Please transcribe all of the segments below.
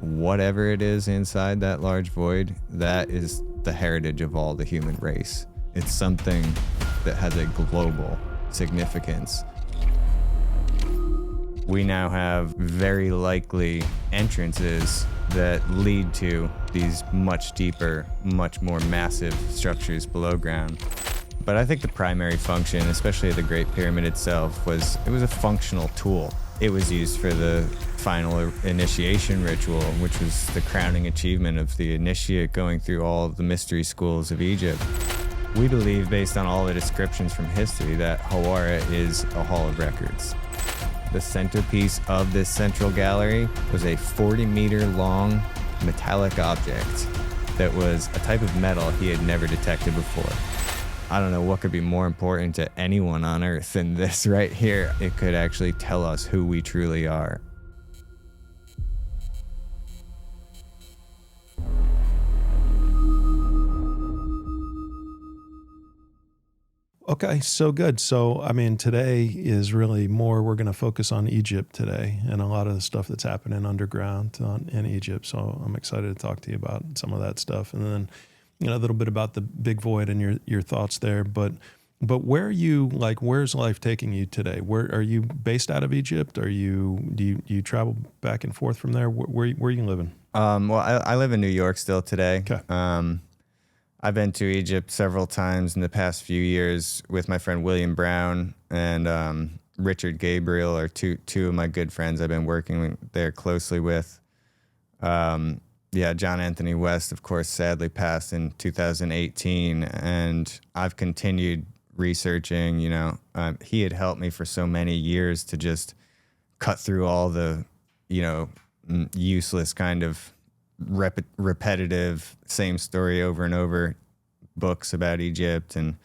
whatever it is inside that large void, that is the heritage of all the human race. It's something that has a global significance. We now have very likely entrances that lead to these much deeper, much more massive structures below ground. But I think the primary function, especially of the Great Pyramid itself, was it was a functional tool. It was used for the final initiation ritual, which was the crowning achievement of the initiate going through all of the mystery schools of Egypt. We believe, based on all the descriptions from history, that Hawara is a hall of records. The centerpiece of this central gallery was a 40-meter long metallic object that was a type of metal he had never detected before. I don't know what could be more important to anyone on Earth than this right here. It could actually tell us who we truly are. Okay, so good. So, I mean, today is really more, we're going to focus on Egypt today and a lot of the stuff that's happening underground in Egypt. So I'm excited to talk to you about some of that stuff. And then, a little bit about the big void and your thoughts there. But where are you, where's life taking you today? Where are you based out of Egypt? Do you travel back and forth from there? Where are you living? Well, I live in New York still today. Okay. I've been to Egypt several times in the past few years with my friend William Brown and Richard Gabriel are two of my good friends I've been working there closely with. John Anthony West, of course, sadly passed in 2018, and I've continued researching. He had helped me for so many years to just cut through all the, useless kind of repetitive, same story over and over books about Egypt, and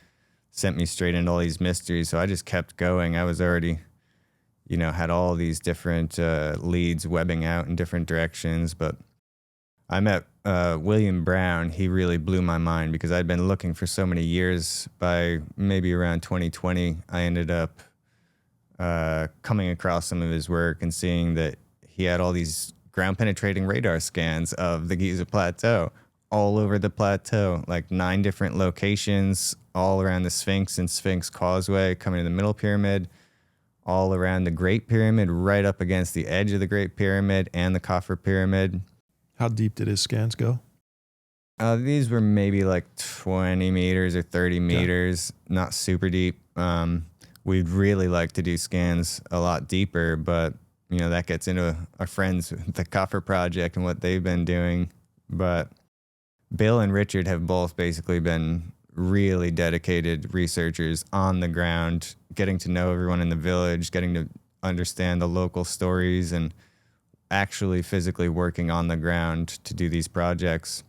sent me straight into all these mysteries. So I just kept going. I was already, had all these different leads webbing out in different directions. But I met William Brown. He really blew my mind because I'd been looking for so many years. By maybe around 2020, I ended up coming across some of his work and seeing that he had all these ground-penetrating radar scans of the Giza Plateau all over the plateau, like 9 different locations all around the Sphinx and Sphinx Causeway, coming to the Middle Pyramid, all around the Great Pyramid, right up against the edge of the Great Pyramid and the Khafre Pyramid. How deep did his scans go? These were maybe like 20 meters or 30 meters, not super deep. We'd really like to do scans a lot deeper, but that gets into our friends, the Khafre Project, and what they've been doing. But Bill and Richard have both basically been really dedicated researchers on the ground, getting to know everyone in the village, getting to understand the local stories, and actually physically working on the ground to do these projects.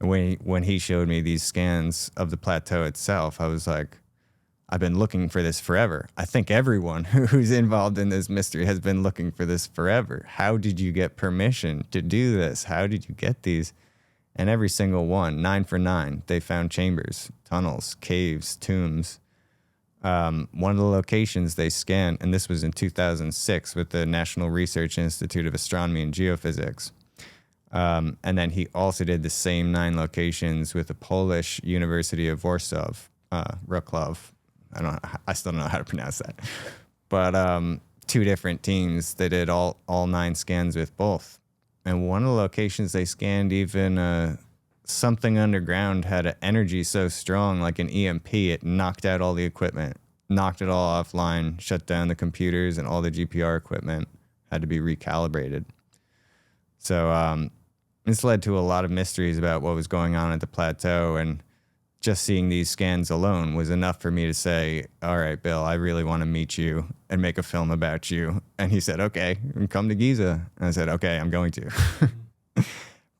And when he showed me these scans of the plateau itself, I was like, I've been looking for this forever. I think everyone who's involved in this mystery has been looking for this forever. How did you get permission to do this? How did you get these? And every single one, 9 for 9, they found chambers, tunnels, caves, tombs. One of the locations they scanned, and this was in 2006 with the National Research Institute of Astronomy and Geophysics. And then he also did the same 9 locations with the Polish University of Warsaw, Wrocław. I still don't know how to pronounce that. But 2 different teams, they did all 9 scans with both. And one of the locations they scanned, even something underground had an energy so strong, like an EMP, it knocked out all the equipment, knocked it all offline, shut down the computers, and all the GPR equipment had to be recalibrated. So this led to a lot of mysteries about what was going on at the plateau, and just seeing these scans alone was enough for me to say, all right, Bill, I really want to meet you and make a film about you. And he said, okay, come to Giza. And I said, okay, I'm going to.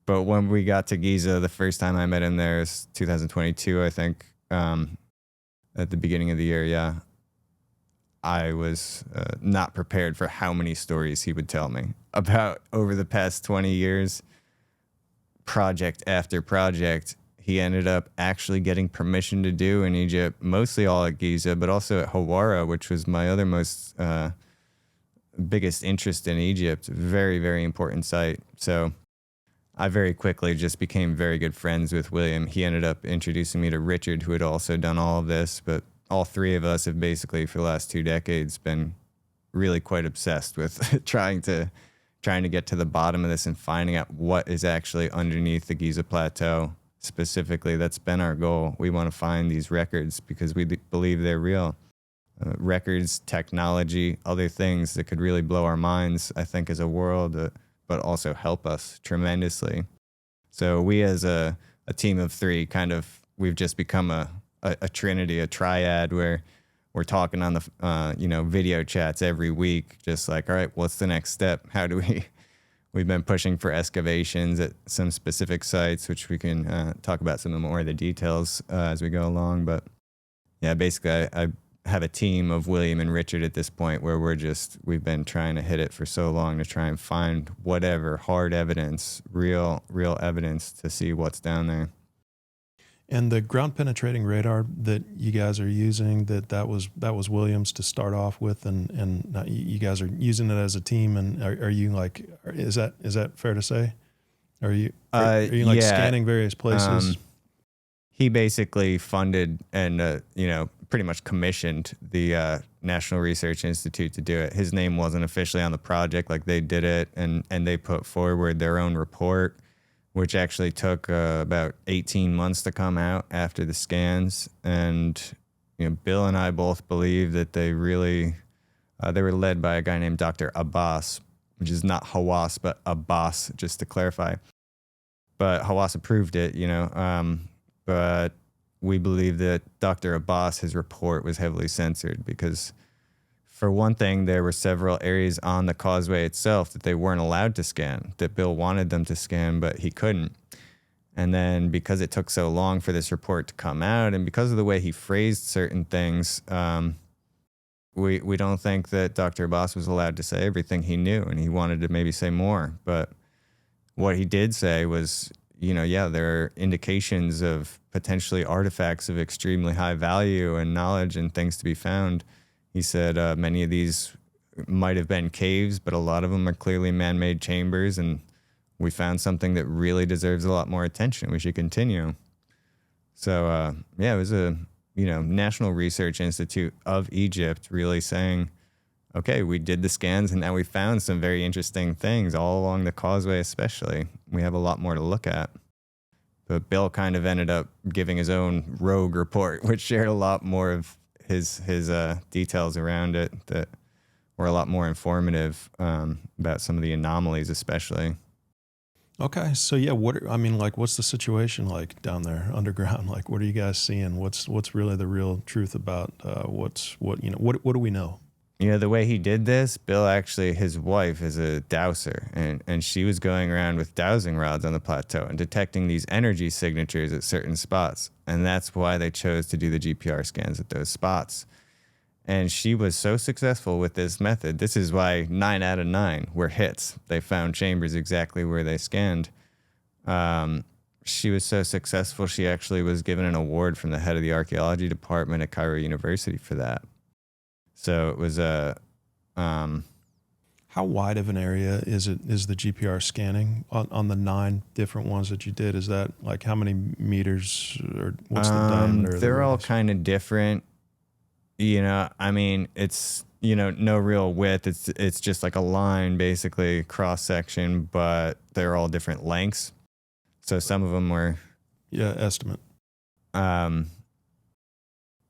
But when we got to Giza, the first time I met him there was 2022, I think, at the beginning of the year, I was not prepared for how many stories he would tell me about over the past 20 years, project after project. He ended up actually getting permission to do in Egypt, mostly all at Giza, but also at Hawara, which was my other most biggest interest in Egypt. Very, very important site. So I very quickly just became very good friends with William. He ended up introducing me to Richard, who had also done all of this. But all three of us have basically, for the last 2 decades, been really quite obsessed with trying to get to the bottom of this and finding out what is actually underneath the Giza Plateau. Specifically, that's been our goal. We want to find these records because we believe they're real. Records, technology, other things that could really blow our minds, I think, as a world, but also help us tremendously. So we, as a team of 3, we've just become a trinity, a triad, where we're talking on the video chats every week, just like, all right, what's the next step? How do we've been pushing for excavations at some specific sites, which we can talk about some more of the details as we go along. But yeah, basically I have a team of William and Richard at this point where we've been trying to hit it for so long to try and find whatever hard evidence, real evidence to see what's down there. And the ground penetrating radar that you guys are using, that was Williams to start off with, and you guys are using it as a team. And are you like, is that fair to say? Are you scanning various places? He basically funded and pretty much commissioned the National Research Institute to do it. His name wasn't officially on the project, like they did it, and they put forward their own report, which actually took about 18 months to come out after the scans. And Bill and I both believe that they really they were led by a guy named Dr. Abbas, which is not Hawass, but Abbas, just to clarify. But Hawass approved it, but we believe that Dr. Abbas, his report was heavily censored because, for one thing, there were several areas on the causeway itself that they weren't allowed to scan, that Bill wanted them to scan, but he couldn't. And then because it took so long for this report to come out, and because of the way he phrased certain things, we don't think that Dr. Abbas was allowed to say everything he knew, and he wanted to maybe say more. But what he did say was, there are indications of potentially artifacts of extremely high value and knowledge and things to be found. He said many of these might have been caves, but a lot of them are clearly man-made chambers, and we found something that really deserves a lot more attention. We should continue. So, it was a National Research Institute of Egypt really saying, okay, we did the scans, and now we found some very interesting things all along the causeway especially. We have a lot more to look at. But Bill kind of ended up giving his own rogue report, which shared a lot more of his details around it that were a lot more informative about some of the anomalies especially. Okay, so yeah, what's the situation like down there underground? Like, what are you guys seeing? What's really the real truth about what do we know? The way he did this, Bill actually, his wife is a dowser, and she was going around with dowsing rods on the plateau and detecting these energy signatures at certain spots. And that's why they chose to do the GPR scans at those spots. And she was so successful with this method. This is why 9 out of 9 were hits. They found chambers exactly where they scanned. She was so successful, she actually was given an award from the head of the archaeology department at Cairo University for that. So it was how wide of an area is the GPR scanning on the 9 different ones that you did? Is that like how many meters, or what's the diameter? They're all kind of different. It's no real width. It's just like a line, basically cross section, but they're all different lengths. So some of them were estimate.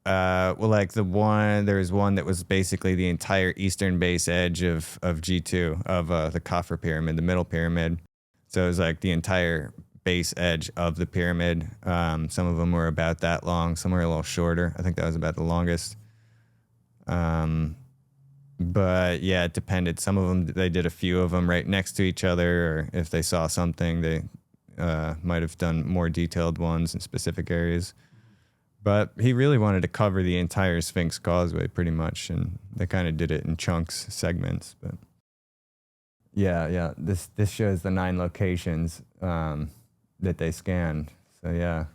Like there was one that was basically the entire eastern base edge of G2, of the Khafre pyramid, the middle pyramid. So it was like the entire base edge of the pyramid. Some of them were about that long. Some were a little shorter. I think that was about the longest. But yeah, it depended. Some of them, they did a few of them right next to each other, or if they saw something, they might have done more detailed ones in specific areas. But he really wanted to cover the entire Sphinx Causeway pretty much, and they kind of did it in chunks, segments. But yeah, this shows the 9 locations that they scanned. So yeah.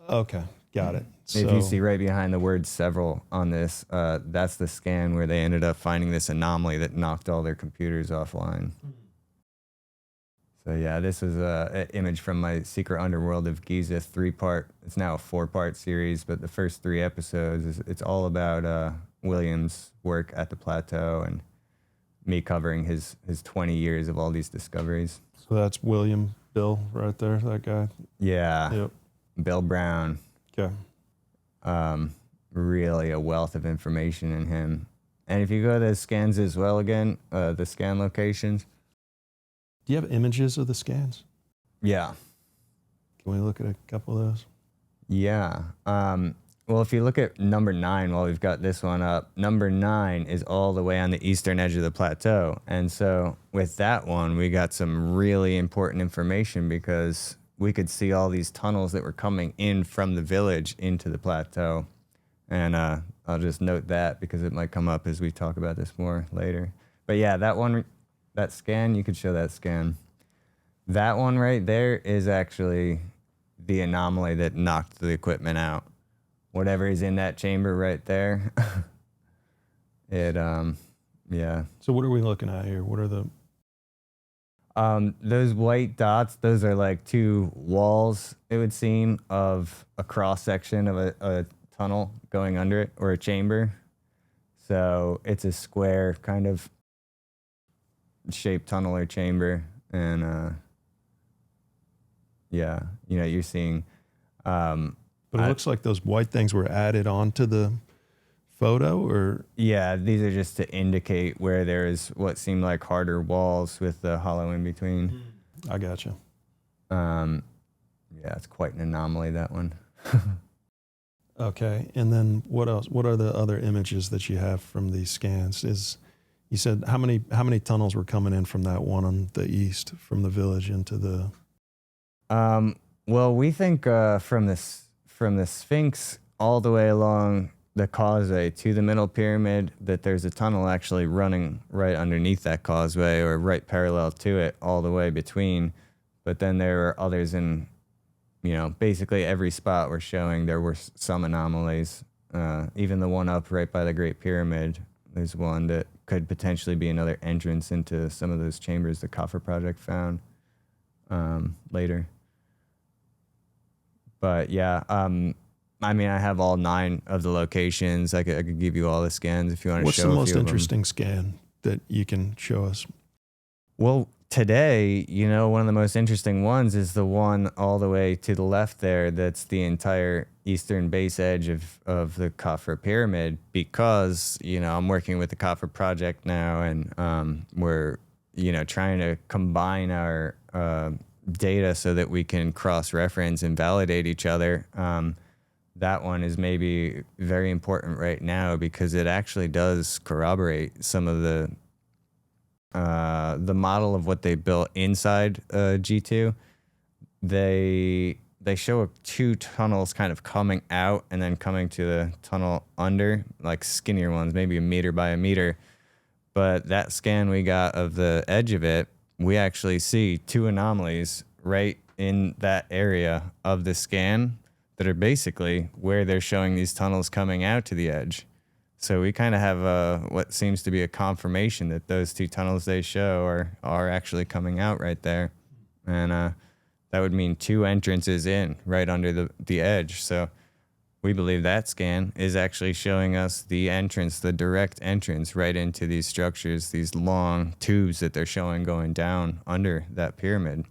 Okay, got it. If you see right behind the word several on this, that's the scan where they ended up finding this anomaly that knocked all their computers offline. So yeah, this was an image from my Secret Underworld of Giza 3-part. It's now a 4-part series, but the first 3 episodes it's all about William's work at the Plateau and me covering his 20 years of all these discoveries. So that's William Bill right there, that guy. Yeah. Yep. Bill Brown. Okay. Really a wealth of information in him. And if you go to the scans as well again, the scan locations. Do you have images of the scans? Yeah. Can we look at a couple of those? Yeah. Well, if you look at number 9, while we've got this one up, number 9 is all the way on the eastern edge of the plateau. And so with that one, we got some really important information because we could see all these tunnels that were coming in from the village into the plateau. And I'll just note that because it might come up as we talk about this more later. But yeah, that one, that scan, you could show that scan. That one right there is actually the anomaly that knocked the equipment out. Whatever is in that chamber right there, yeah. So what are we looking at here? What are the... Those white dots, those are like 2 walls, it would seem, of a cross-section of a tunnel going under it, or a chamber. So it's a square kind of shaped tunnel or chamber. And yeah, you know, you're seeing... But it looks like those white things were added onto the photo, or... Yeah, these are just to indicate where there's what seemed like harder walls with the hollow in between. I gotcha. Yeah, it's quite an anomaly, that one. Okay, and then what else? What are the other images that you have from these scans? You said how many tunnels were coming in from that one on the east, from the village into the... Well, we think from the Sphinx all the way along the causeway to the middle pyramid that there's a tunnel actually running right underneath that causeway or right parallel to it all the way between. But then there are others in, you know, basically every spot we're showing there were some anomalies. Even the one up right by the Great Pyramid, there's one that could potentially be another entrance into some of those chambers the Coffer Project found later. But yeah, I mean, I have all 9 of the locations. I could give you all the scans if you want to show a few of them. What's the most interesting scan that you can show us? Well, today, you know, one of the most interesting ones is the one all the way to the left there. That's the entire eastern base edge of the Coffer Pyramid, because, you know, I'm working with the Coffer Project now, and we're, you know, trying to combine our data so that we can cross-reference and validate each other. That one is maybe very important right now because it actually does corroborate some of the model of what they built inside G2. They show 2 tunnels kind of coming out and then coming to the tunnel under, like skinnier ones, maybe a meter by a meter. But that scan we got of the edge of it, we actually see 2 anomalies right in that area of the scan that are basically where they're showing these tunnels coming out to the edge. So we kind of have what seems to be a confirmation that those 2 tunnels they show are actually coming out right there. And that would mean 2 entrances in right under the edge. So we believe that scan is actually showing us the entrance, the direct entrance right into these structures, these long tubes that they're showing going down under that pyramid.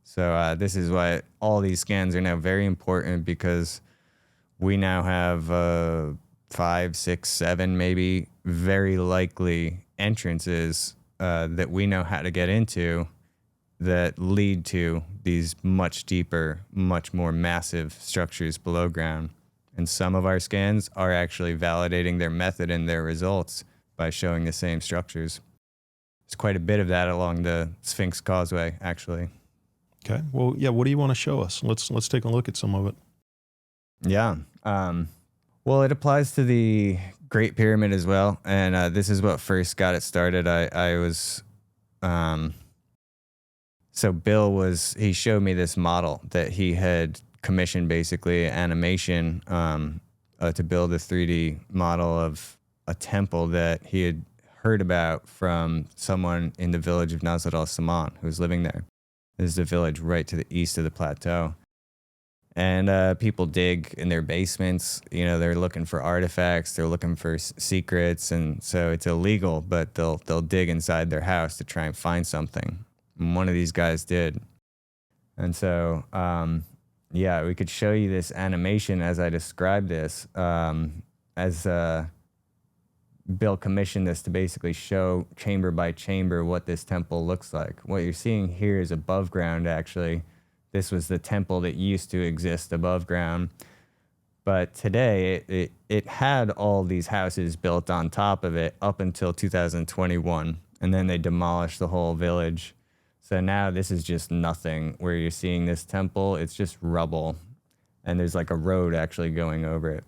So this is why all these scans are now very important, because we now have 5, 6, 7 maybe very likely entrances that we know how to get into that lead to these much deeper, much more massive structures below ground. And some of our scans are actually validating their method and their results by showing the same structures. There's quite a bit of that along the Sphinx Causeway, actually. Okay. Well, yeah. What do you want to show us? Let's take a look at some of it. Yeah. Well, it applies to the Great Pyramid as well, and this is what first got it started. I was, so Bill he showed me this model that he had commissioned, basically animation, to build a 3D model of a temple that he had heard about from someone in the village of Nazar al-Saman who was living there. This is the village right to the east of the plateau. And people dig in their basements. You know, they're looking for artifacts. They're looking for secrets, and so it's illegal. But they'll dig inside their house to try and find something. And one of these guys did, and so yeah, we could show you this animation as I described this. As Bill commissioned this to basically show chamber by chamber what this temple looks like. What you're seeing here is above ground, actually. This was the temple that used to exist above ground. But today, it had all these houses built on top of it up until 2021. And then they demolished the whole village. So now this is just nothing. Where you're seeing this temple, it's just rubble. And there's like a road actually going over it.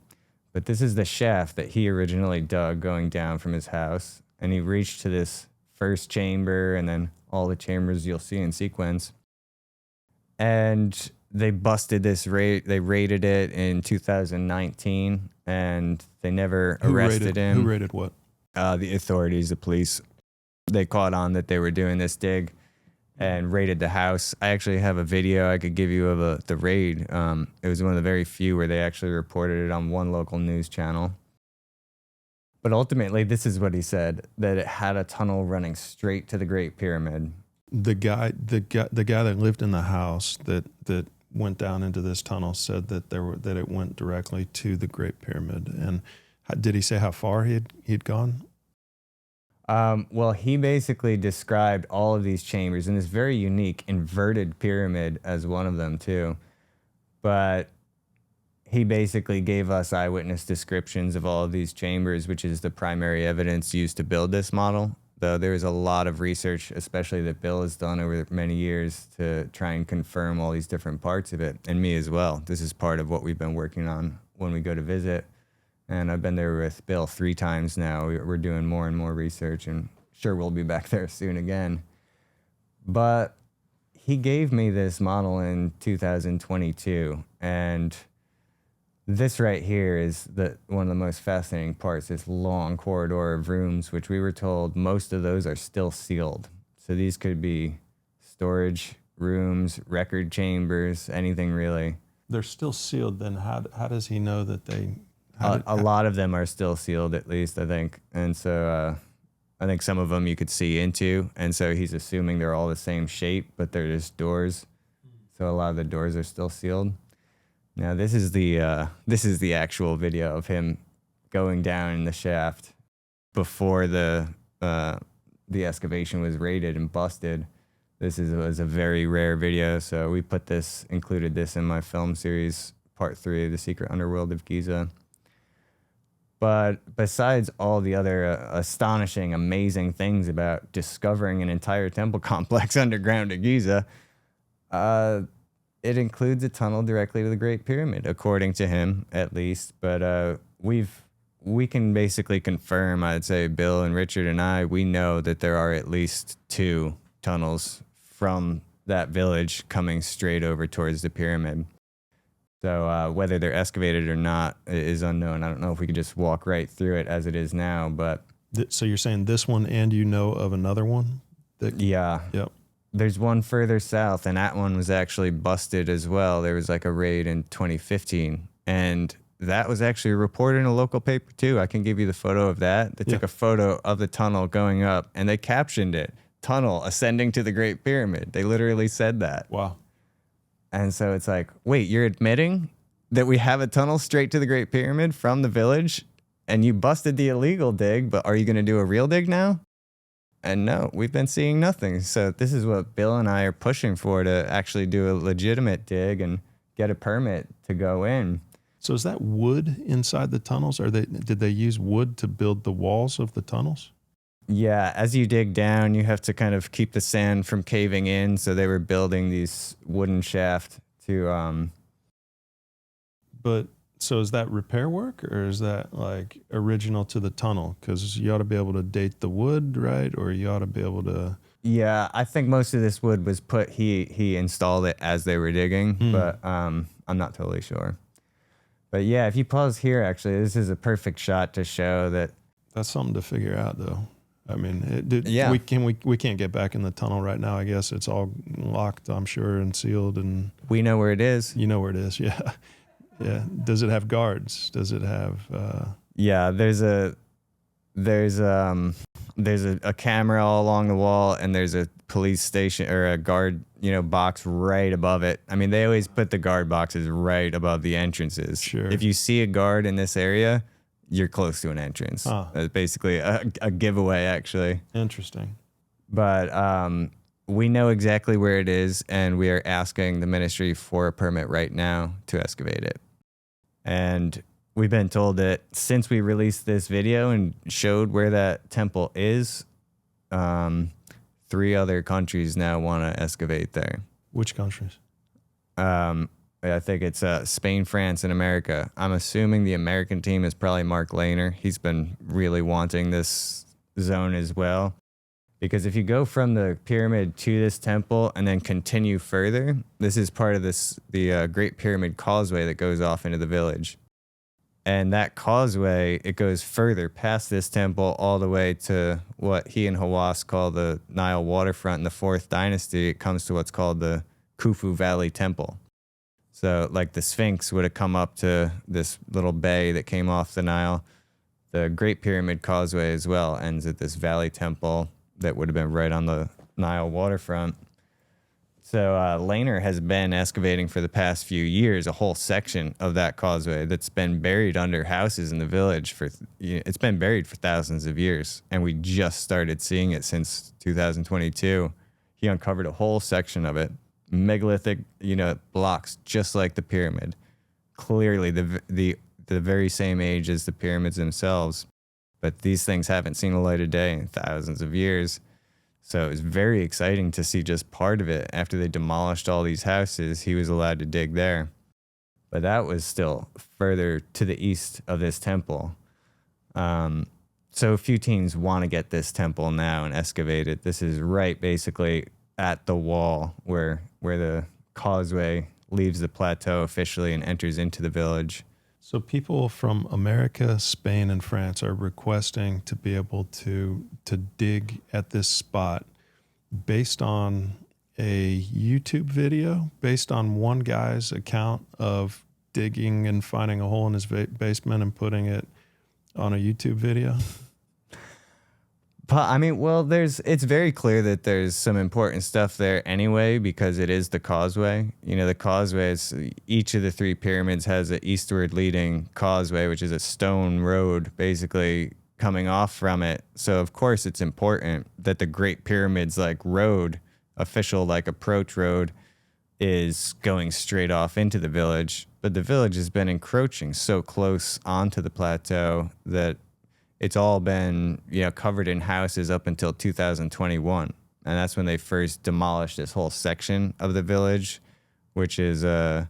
But this is the shaft that he originally dug going down from his house. And he reached to this first chamber and then all the chambers you'll see in sequence. And they busted this they raided it in 2019, and they never arrested him. Who raided what? The authorities, the police. They caught on that they were doing this dig and raided the house. I actually have a video I could give you of the raid. It was one of the very few where they actually reported it on one local news channel. But ultimately, this is what he said, that it had a tunnel running straight to the Great Pyramid. The guy that lived in the house that went down into this tunnel said that it went directly to the Great Pyramid. And did he say how far he'd gone? Well, he basically described all of these chambers, and this very unique inverted pyramid as one of them too. But he basically gave us eyewitness descriptions of all of these chambers, which is the primary evidence used to build this model. Though there is a lot of research, especially that Bill has done over many years, to try and confirm all these different parts of it, and me as well. This is part of what we've been working on when we go to visit. And I've been there with Bill 3 times now. We're doing more and more research, and sure we'll be back there soon again. But he gave me this model in 2022, and this right here is one of the most fascinating parts, this long corridor of rooms, which we were told most of those are still sealed. So these could be storage rooms, record chambers, anything really. They're still sealed. Then how does he know that they... A lot of them are still sealed, at least, I think. And so I think some of them you could see into. And so he's assuming they're all the same shape, but they're just doors. So a lot of the doors are still sealed. Now, this is the actual video of him going down in the shaft before the excavation was raided and busted. This was a very rare video, so we included this in my film series, Part 3 of The Secret Underworld of Giza. But besides all the other astonishing, amazing things about discovering an entire temple complex underground at Giza, it includes a tunnel directly to the Great Pyramid, according to him, at least. But we can basically confirm, I'd say, Bill and Richard and I, we know that there are at least 2 tunnels from that village coming straight over towards the pyramid. So whether they're excavated or not is unknown. I don't know if we could just walk right through it as it is now, but... So you're saying this one, and you know of another one? Yeah. Yep. There's one further south, and that one was actually busted as well. There was like a raid in 2015, and that was actually reported in a local paper too. I can give you the photo of that. They took a photo of the tunnel going up, and they captioned it, "Tunnel ascending to the Great Pyramid." They literally said that. Wow. And so it's like, wait, you're admitting that we have a tunnel straight to the Great Pyramid from the village, and you busted the illegal dig, but are you going to do a real dig now? And no, we've been seeing nothing. So this is what Bill and I are pushing for, to actually do a legitimate dig and get a permit to go in. So is that wood inside the tunnels? Did they use wood to build the walls of the tunnels? Yeah, as you dig down, you have to kind of keep the sand from caving in. So they were building these wooden shaft to... But so is that repair work, or is that like original to the tunnel? Because you ought to be able to date the wood, right? Or you ought to be able to... Yeah, I think most of this wood was he installed it as they were digging, but I'm not totally sure. But yeah, if you pause here, actually, this is a perfect shot to show that... That's something to figure out, though. I mean, Yeah. we can't get back in the tunnel right now. I guess it's all locked, I'm sure, and sealed. And We know where it is. you know where it is, yeah, yeah. Does it have guards? Does it have? Yeah, there's a camera all along the wall, and there's a police station or a guard, box right above it. I mean, they always put the guard boxes right above the entrances. Sure. If you see a guard in this area, you're close to an entrance. That's basically a giveaway, actually. Interesting. But we know exactly where it is, and we are asking the ministry for a permit right now to excavate it. And we've been told that since we released this video and showed where that temple is, 3 other countries now want to excavate there. Which countries? I think it's Spain, France, and America. I'm assuming the American team is probably Mark Lehner. He's been really wanting this zone as well. Because if you go from the pyramid to this temple and then continue further, this is part of the Great Pyramid Causeway that goes off into the village. And that causeway, it goes further past this temple all the way to what he and Hawass call the Nile waterfront in the 4th dynasty. It comes to what's called the Khufu Valley Temple. So like the Sphinx would have come up to this little bay that came off the Nile. The Great Pyramid Causeway as well ends at this valley temple that would have been right on the Nile waterfront. So Lehner has been excavating for the past few years a whole section of that causeway that's been buried under houses in the village it's been buried for thousands of years, and we just started seeing it since 2022. He uncovered a whole section of it, megalithic, blocks just like the pyramid, clearly the very same age as the pyramids themselves, but these things haven't seen the light of day in thousands of years. So it was very exciting to see just part of it. After they demolished all these houses, he was allowed to dig there. But that was still further to the east of this temple. So a few teams want to get this temple now and excavate it. This is right basically at the wall where the causeway leaves the plateau officially and enters into the village. So people from America, Spain, and France are requesting to be able to dig at this spot based on a YouTube video, based on one guy's account of digging and finding a hole in his basement and putting it on a YouTube video. I mean, well, it's very clear that there's some important stuff there anyway, because it is the causeway. The causeway is, each of the 3 pyramids has an eastward leading causeway, which is a stone road basically coming off from it. So of course it's important that the Great Pyramid's road, official approach road, is going straight off into the village. But the village has been encroaching so close onto the plateau that it's all been, covered in houses up until 2021. And that's when they first demolished this whole section of the village, which is the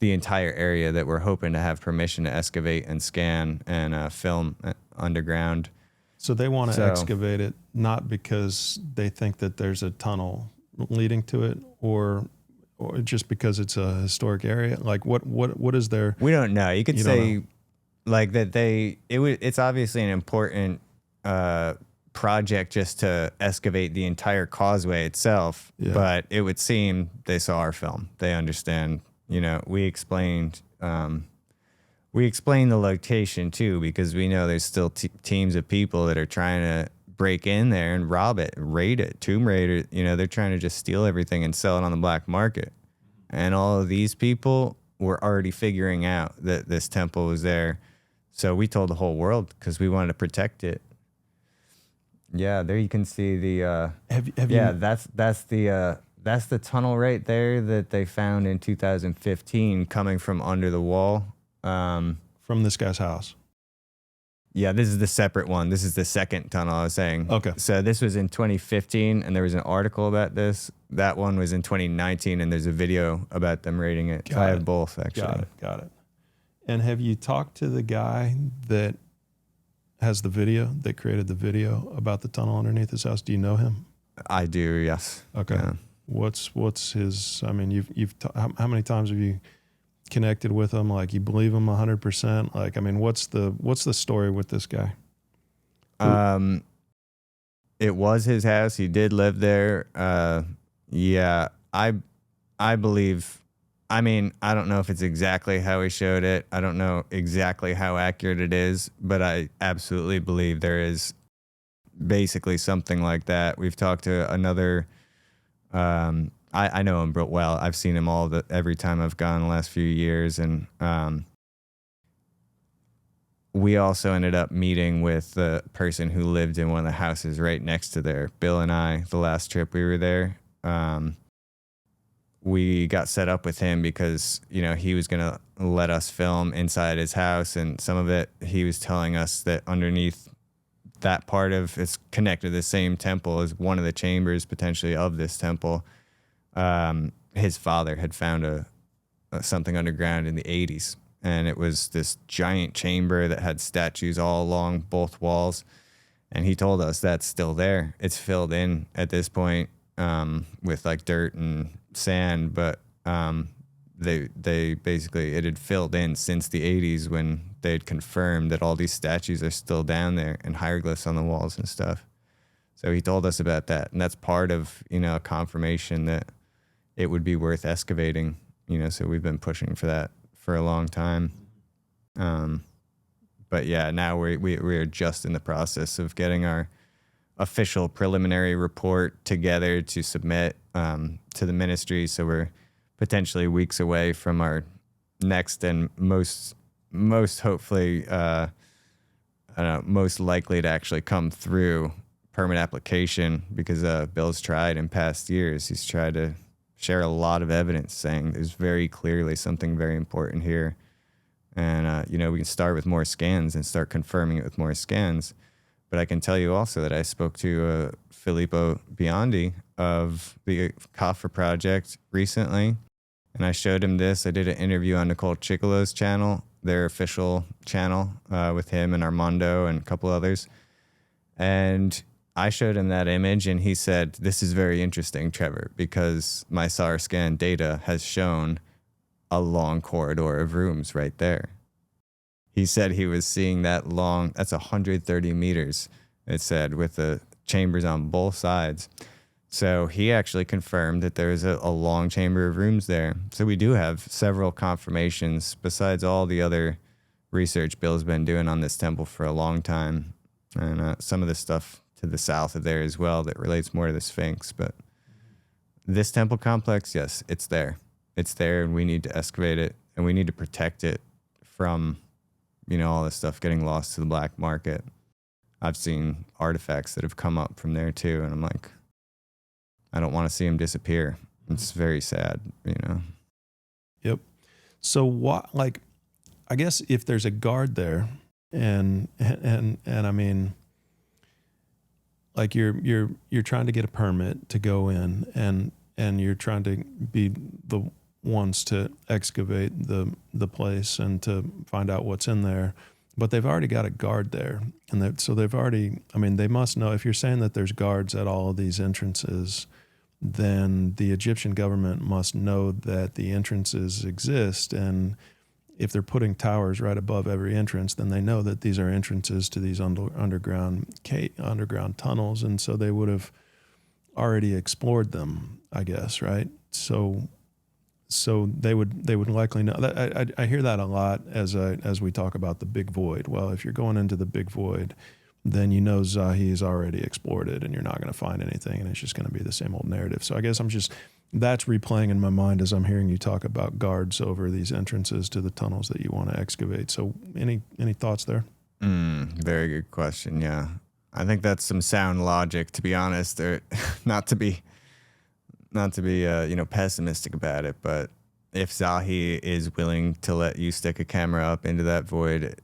entire area that we're hoping to have permission to excavate and scan and film underground. So they want to excavate it, not because they think that there's a tunnel leading to it, or just because it's a historic area. What is there? We don't know. You could say that it's obviously an important project just to excavate the entire causeway itself, but it would seem they saw our film. They understand, we explained the location too, because we know there's still teams of people that are trying to break in there and rob it, raid it, Tomb Raider, they're trying to just steal everything and sell it on the black market. And all of these people were already figuring out that this temple was there. So we told the whole world because we wanted to protect it. Yeah, there you can see the. That's the tunnel right there that they found in 2015 coming from under the wall. From this guy's house. Yeah, this is the separate one. This is the second tunnel I was saying. Okay. So this was in 2015, and there was an article about this. That one was in 2019, and there's a video about them raiding it. So I have both, actually. Got it. And have you talked to the guy that has the video, that created the video about the tunnel underneath his house? Do you know him? I do, yes. Okay. Yeah. What's his? I mean, how many times have you connected with him? You believe him 100%? What's the story with this guy? it was his house. He did live there. Yeah, I believe. I mean, I don't know if it's exactly how he showed it. I don't know exactly how accurate it is, but I absolutely believe there is basically something like that. We've talked to another. I know him well. I've seen him every time I've gone the last few years, and we also ended up meeting with the person who lived in one of the houses right next to there. Bill and I, the last trip we were there, we got set up with him because, he was going to let us film inside his house, and some of it, he was telling us that underneath that part of it's connected to the same temple as one of the chambers potentially of this temple. His father had found something underground in the 80s, and it was this giant chamber that had statues all along both walls. And he told us that's still there. It's filled in at this point with like dirt and sand, but they basically, it had filled in since the 80s when they had confirmed that all these statues are still down there and hieroglyphs on the walls and stuff. So he told us about that, and that's part of a confirmation that it would be worth excavating. So we've been pushing for that for a long time. But yeah, now we're just in the process of getting our official preliminary report together to submit to the ministry. So we're potentially weeks away from our next and most hopefully, most likely to actually come through permit application, because Bill's tried in past years. He's tried to share a lot of evidence saying there's very clearly something very important here. And, we can start with more scans and start confirming it with more scans. But I can tell you also that I spoke to Filippo Biondi of the Kaffa Project recently, and I showed him this. I did an interview on Nicole Ciccolo's channel, their official channel, with him and Armando and a couple others. And I showed him that image, and he said, "This is very interesting, Trevor, because my SAR scan data has shown a long corridor of rooms right there." He said he was seeing that's 130 meters, it said, with the chambers on both sides. So he actually confirmed that there's a long chamber of rooms there. So we do have several confirmations besides all the other research Bill's been doing on this temple for a long time. And some of the stuff to the south of there as well that relates more to the Sphinx. But this temple complex, yes, it's there. It's there, and we need to excavate it, and we need to protect it from, all this stuff getting lost to the black market. I've seen artifacts that have come up from there too, and I'm like, I don't want to see them disappear. It's very sad, Yep. So what, I guess if there's a guard there, and I mean, like you're trying to get a permit to go in, and you're trying to be the ones to excavate the place and to find out what's in there, but they've already got a guard there, and so they've already. I mean, they must know. If you're saying that there's guards at all of these entrances, then the Egyptian government must know that the entrances exist, and if they're putting towers right above every entrance, then they know that these are entrances to these underground tunnels, and so they would have already explored them, I guess, right? So they would likely know. I hear that a lot as we talk about the big void. Well, if you're going into the big void, then Zahi's already explored it, and you're not going to find anything, and it's just going to be the same old narrative. So I guess that's replaying in my mind as I'm hearing you talk about guards over these entrances to the tunnels that you want to excavate. So any thoughts there? Very good question. Yeah, I think that's some sound logic, to be honest. Or not to be pessimistic about it, but if Zahi is willing to let you stick a camera up into that void,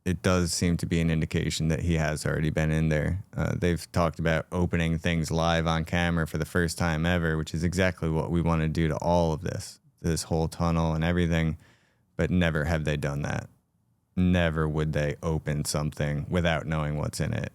it does seem to be an indication that he has already been in there. They've talked about opening things live on camera for the first time ever, which is exactly what we want to do to all of this whole tunnel and everything, but never have they done that. Never would they open something without knowing what's in it.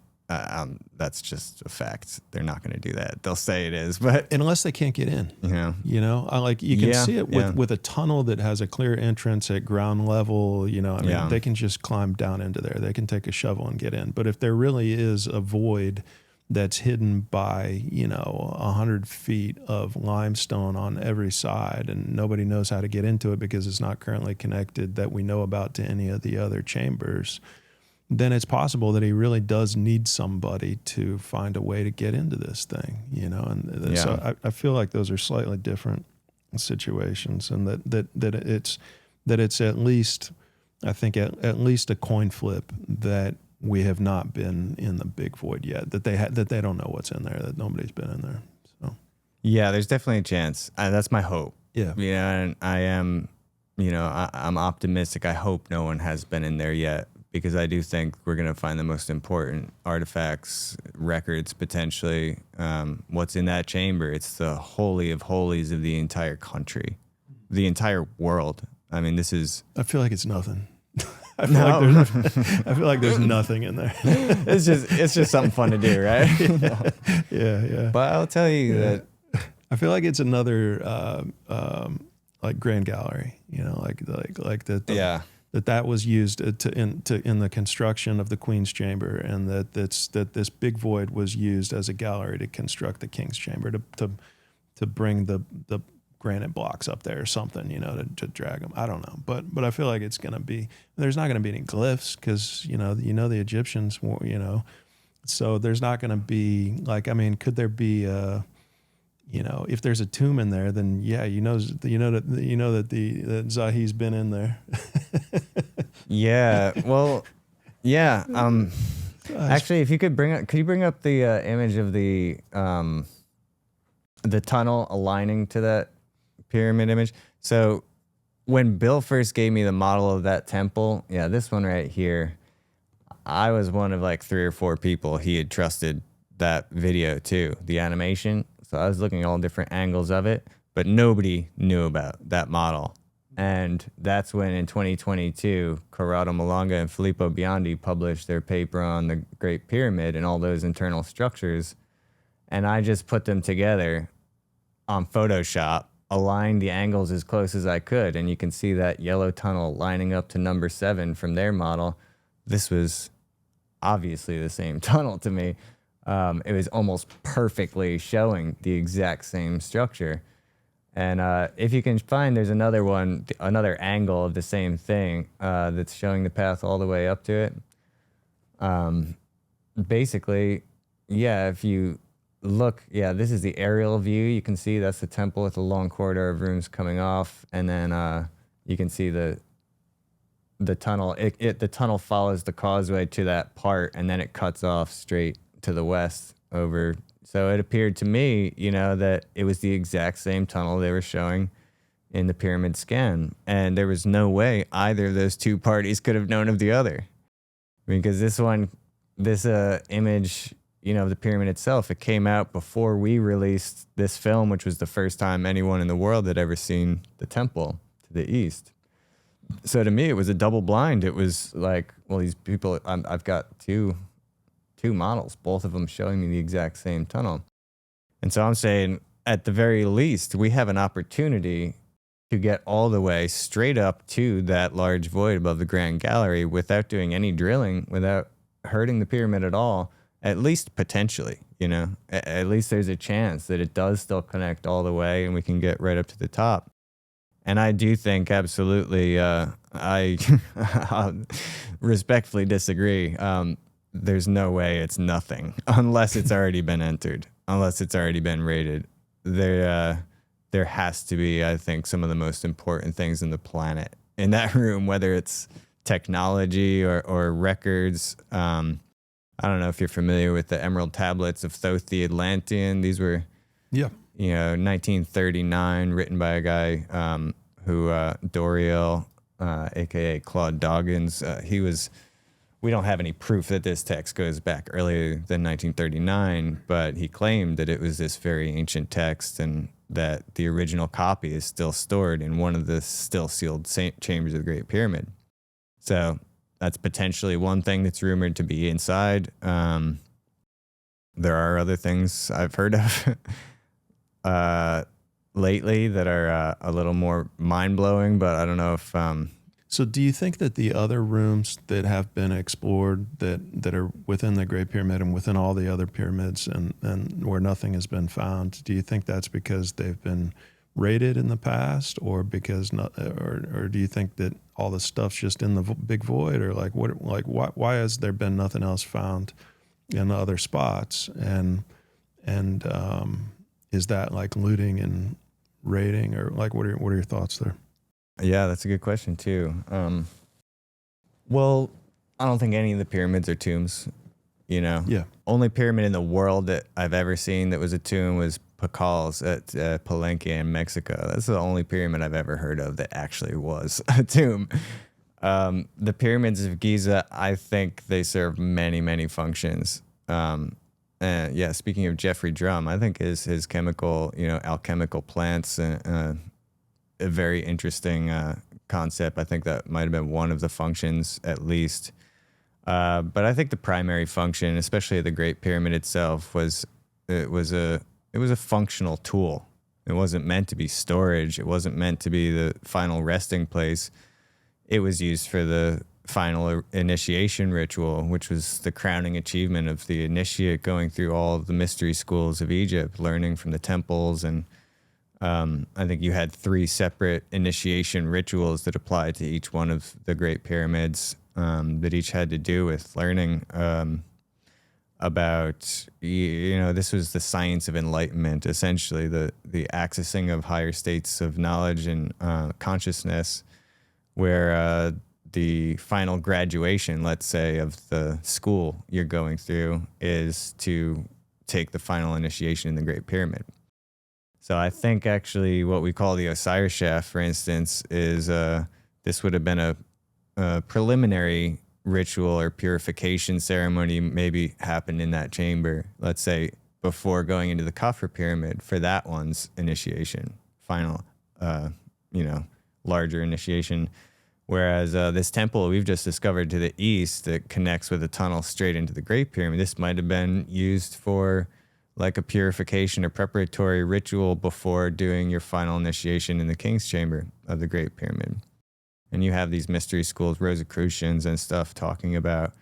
That's just a fact. They're not going to do that. They'll say it is, but unless they can't get in, you can see it with a tunnel that has a clear entrance at ground level. They can just climb down into there. They can take a shovel and get in. But if there really is a void that's hidden by 100 feet of limestone on every side, and nobody knows how to get into it because it's not currently connected that we know about to any of the other chambers, then it's possible that he really does need somebody to find a way to get into this thing, And so I feel like those are slightly different situations, and that it's at least, I think at least a coin flip that we have not been in the big void yet, that they don't know what's in there, that nobody's been in there. So yeah, there's definitely a chance. That's my hope. Yeah. And I am, I'm optimistic. I hope no one has been in there yet, because I do think we're going to find the most important artifacts, records, potentially. What's in that chamber? It's the holy of holies of the entire country, the entire world. I mean, this is... I feel like it's nothing. I feel like there's nothing in there. It's just something fun to do, right? Yeah. But I'll tell you that I feel like it's another like Grand Gallery, like that. That was used in the construction of the Queen's Chamber, and that this big void was used as a gallery to construct the King's Chamber, to bring the granite blocks up there or something, to drag them. I don't know, but I feel like it's gonna be. There's not gonna be any glyphs because the Egyptians, so there's not gonna be could there be if there's a tomb in there, then that Zahi's been in there. Yeah. Well, yeah. Actually, if you could bring up the image of the tunnel aligning to that pyramid image. So when Bill first gave me the model of that temple, this one right here, I was one of like 3 or 4 people he had trusted that video to, the animation. So I was looking at all different angles of it, but nobody knew about that model. And that's when in 2022, Corrado Malanga and Filippo Biondi published their paper on the Great Pyramid and all those internal structures. And I just put them together on Photoshop, aligned the angles as close as I could. And you can see that yellow tunnel lining up to number 7 from their model. This was obviously the same tunnel to me. It was almost perfectly showing the exact same structure. And if you can find, there's another angle of the same thing that's showing the path all the way up to it. Basically, if you look, this is the aerial view. You can see that's the temple with a long corridor of rooms coming off. And then you can see the tunnel. The tunnel follows the causeway to that part, and then it cuts off straight to the west over. So it appeared to me, that it was the exact same tunnel they were showing in the pyramid scan. And there was no way either of those 2 parties could have known of the other. Because this image, of the pyramid itself, it came out before we released this film, which was the first time anyone in the world had ever seen the temple to the east. So to me, it was a double blind. It was like, well, these people, I've got two models, both of them showing me the exact same tunnel. And so I'm saying, at the very least, we have an opportunity to get all the way straight up to that large void above the Grand Gallery without doing any drilling, without hurting the pyramid at all, at least potentially, at least there's a chance that it does still connect all the way and we can get right up to the top. And I do think absolutely, I respectfully disagree. There's no way it's nothing unless it's already been entered, unless it's already been rated. There has to be, I think, some of the most important things in the planet in that room, whether it's technology or records. I don't know if you're familiar with the Emerald Tablets of Thoth the Atlantean. These were, 1939, written by a guy who, Doriel, a.k.a. Claude Doggins. We don't have any proof that this text goes back earlier than 1939, but he claimed that it was this very ancient text and that the original copy is still stored in one of the still sealed chambers of the Great Pyramid. So that's potentially one thing that's rumored to be inside. There are other things I've heard of lately that are a little more mind-blowing, but I don't know if So do you think that the other rooms that have been explored that are within the Great Pyramid and within all the other pyramids and where nothing has been found, do you think that's because they've been raided in the past, or because not, or do you think that all the stuff's just in the big void, or like what, like why has there been nothing else found in the other spots, and is that like looting and raiding, or like what are your thoughts there? Yeah, that's a good question too. Well, I don't think any of the pyramids are tombs. You know, Yeah. only pyramid in the world that I've ever seen that was a tomb was Pacal's at Palenque in Mexico. That's the only pyramid I've ever heard of that actually was a tomb. The pyramids of Giza, I think they serve many, many functions. And yeah, speaking of Jeffrey Drum, I think his chemical, alchemical plants, a very interesting concept. I think that might have been one of the functions at least. But I think the primary function, especially the Great Pyramid itself, was a functional tool. It wasn't meant to be storage. It wasn't meant to be the final resting place. It was used for the final initiation ritual, which was the crowning achievement of the initiate going through all of the mystery schools of Egypt, learning from the temples. And I think you had 3 separate initiation rituals that applied to each one of the Great Pyramids, that each had to do with learning about, this was the science of enlightenment, essentially the accessing of higher states of knowledge and consciousness, where the final graduation, let's say, of the school you're going through is to take the final initiation in the Great Pyramid. So I think actually what we call the Osiris shaft, for instance, is this would have been a preliminary ritual or purification ceremony maybe happened in that chamber, let's say, before going into the Khafre pyramid for that one's initiation, final, larger initiation. Whereas this temple we've just discovered to the east that connects with a tunnel straight into the Great Pyramid, this might have been used for like a purification or preparatory ritual before doing your final initiation in the King's Chamber of the Great Pyramid. And you have these mystery schools, Rosicrucians and stuff talking about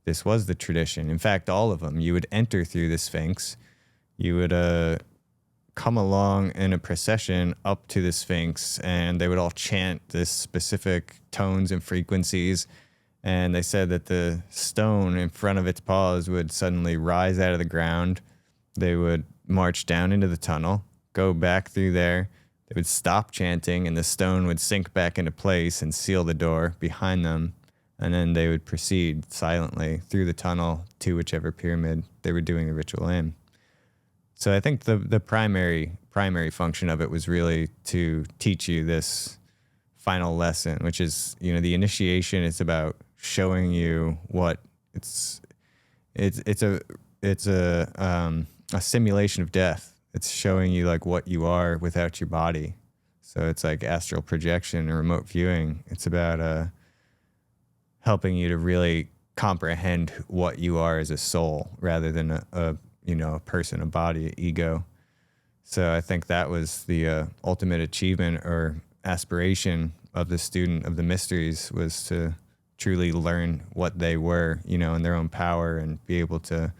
this was the tradition. In fact, all of them, you would enter through the Sphinx, you would come along in a procession up to the Sphinx, and they would all chant this specific tones and frequencies. And they said that the stone in front of its paws would suddenly rise out of the ground. They would march down into the tunnel, go back through there. They would stop chanting, and the stone would sink back into place and seal the door behind them. And then they would proceed silently through the tunnel to whichever pyramid they were doing the ritual in. So I think the primary function of it was really to teach you this final lesson, which is, the initiation is about showing you what it's a simulation of death. It's showing you like what you are without your body. So it's like astral projection or remote viewing. It's about helping you to really comprehend what you are as a soul rather than a person, a body, an ego. So I think that was the ultimate achievement or aspiration of the student of the mysteries, was to truly learn what they were, in their own power, and be able to.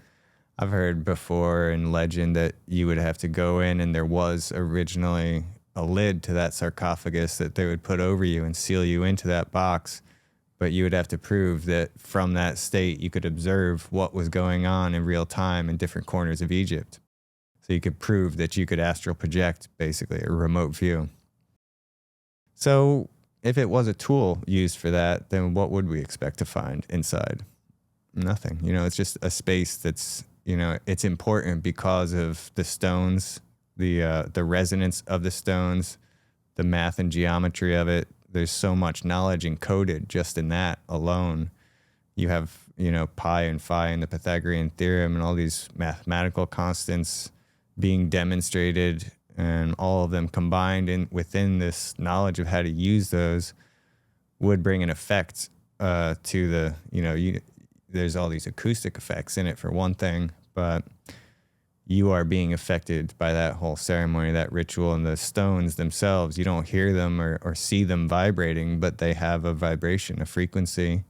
I've heard before in legend that you would have to go in, and there was originally a lid to that sarcophagus that they would put over you and seal you into that box. But you would have to prove that from that state you could observe what was going on in real time in different corners of Egypt. So you could prove that you could astral project, basically, a remote view. So if it was a tool used for that, then what would we expect to find inside? Nothing. It's just a space that's, it's important because of the stones, the resonance of the stones, the math and geometry of it. There's so much knowledge encoded just in that alone. You have, pi and phi and the Pythagorean theorem and all these mathematical constants being demonstrated, and all of them combined within this knowledge of how to use those would bring an effect to the, there's all these acoustic effects in it for one thing, but you are being affected by that whole ceremony, that ritual. And the stones themselves, you don't hear them or see them vibrating, but they have a vibration, a frequency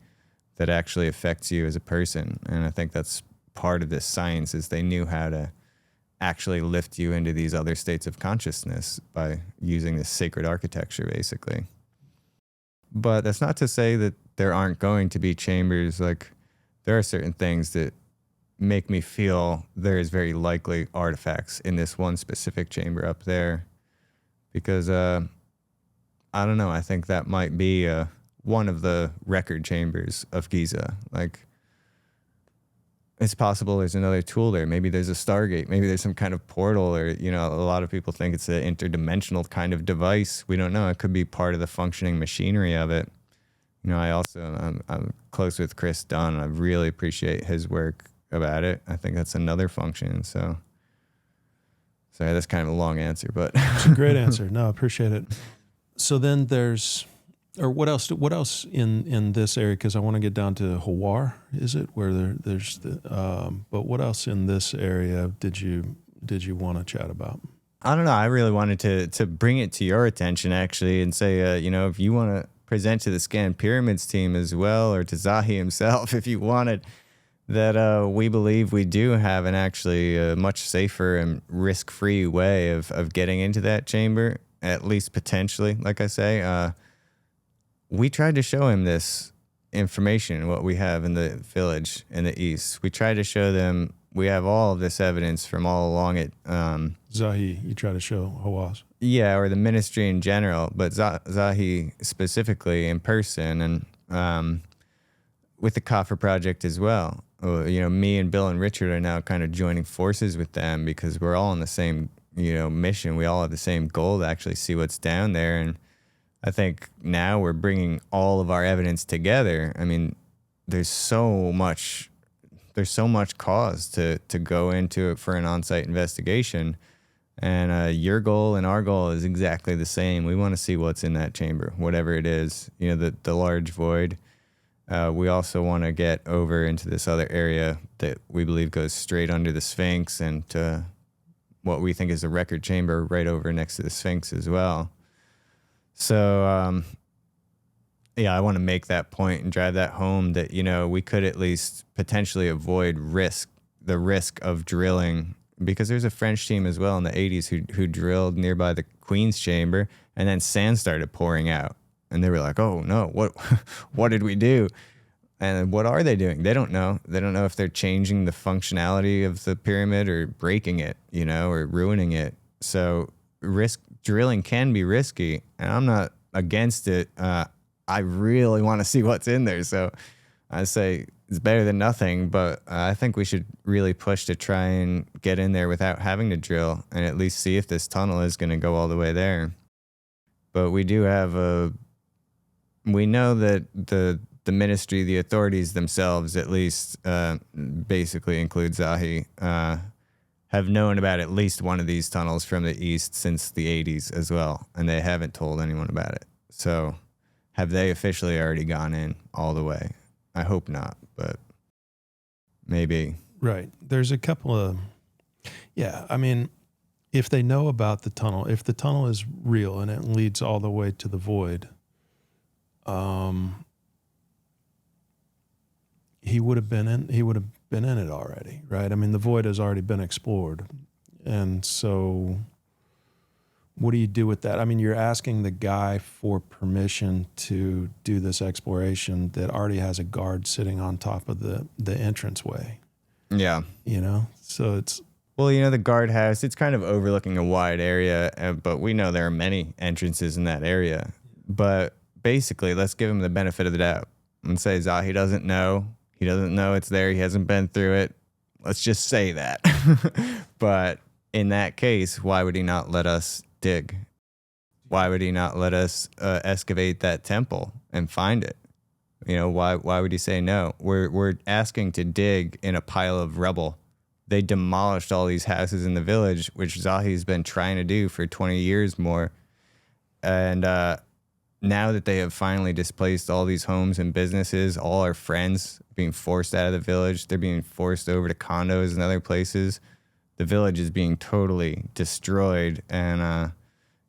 that actually affects you as a person. And I think that's part of this science, is they knew how to actually lift you into these other states of consciousness by using this sacred architecture, basically. But that's not to say that there aren't going to be chambers. Like, there are certain things that make me feel there is very likely artifacts in this one specific chamber up there, because I don't know, I think that might be one of the record chambers of Giza. Like, it's possible there's another tool there. Maybe there's a Stargate. Maybe there's some kind of portal, or, you know, a lot of people think it's an interdimensional kind of device. We don't know. It could be part of the functioning machinery of it. You know, I'm close with Chris Dunn. I really appreciate his work about it. I think that's another function. So, sorry, that's kind of a long answer, but it's a great answer. No, I appreciate it. So then what else in this area? Because I want to get down to Hawara, is it, where there's the, but what else in this area did you want to chat about? I don't know. I really wanted to bring it to your attention, actually, and say, you know, if you want to present to the Scan Pyramids team as well, or to Zahi himself, if you wanted, that we believe we do have an actually much safer and risk-free way of getting into that chamber, at least potentially. Like I say, we tried to show him this information, what we have in the village in the east. We tried to show them we have all of this evidence from all along it. Zahi, you try to show Hawass? Yeah, or the ministry in general, but Zahi specifically in person, and with the Coffer Project as well. You know, me and Bill and Richard are now kind of joining forces with them, because we're all on the same, you know, mission. We all have the same goal to actually see what's down there. And I think now we're bringing all of our evidence together. I mean, there's so much cause to go into it for an on-site investigation. And your goal and our goal is exactly the same. We want to see what's in that chamber, whatever it is, you know, the large void. We also want to get over into this other area that we believe goes straight under the Sphinx, and to what we think is the record chamber right over next to the Sphinx as well. So, yeah, I want to make that point and drive that home, that, you know, we could at least potentially avoid the risk of drilling, because there's a French team as well in the 80s who drilled nearby the Queen's Chamber, and then sand started pouring out. And they were like, oh, no, what did we do? And what are they doing? They don't know. They don't know if they're changing the functionality of the pyramid or breaking it, you know, or ruining it. So drilling can be risky, and I'm not against it. I really want to see what's in there. So I say it's better than nothing, but I think we should really push to try and get in there without having to drill, and at least see if this tunnel is going to go all the way there. But we do have we know that the ministry, the authorities themselves, at least, basically include Zahi, have known about at least one of these tunnels from the east since the 80s as well, and they haven't told anyone about it. So have they officially already gone in all the way? I hope not, but maybe. Right. There's a couple of, yeah, I mean, if they know about the tunnel, if the tunnel is real and it leads all the way to the void, he would have been in it already, right? I mean, the void has already been explored. And so what do you do with that? I mean, you're asking the guy for permission to do this exploration that already has a guard sitting on top of the entranceway. Yeah. You know? So it's... Well, you know, the guardhouse, it's kind of overlooking a wide area, but we know there are many entrances in that area. But basically, let's give him the benefit of the doubt and say Zahi doesn't know. He doesn't know it's there. He hasn't been through it. Let's just say that. But in that case, why would he not let us dig? Why would he not let us excavate that temple and find it? You know, why would he say no? We're asking to dig in a pile of rubble. They demolished all these houses in the village, which Zahi's been trying to do for 20 years more. And now that they have finally displaced all these homes and businesses, all our friends being forced out of the village, they're being forced over to condos and other places. the village is being totally destroyed, and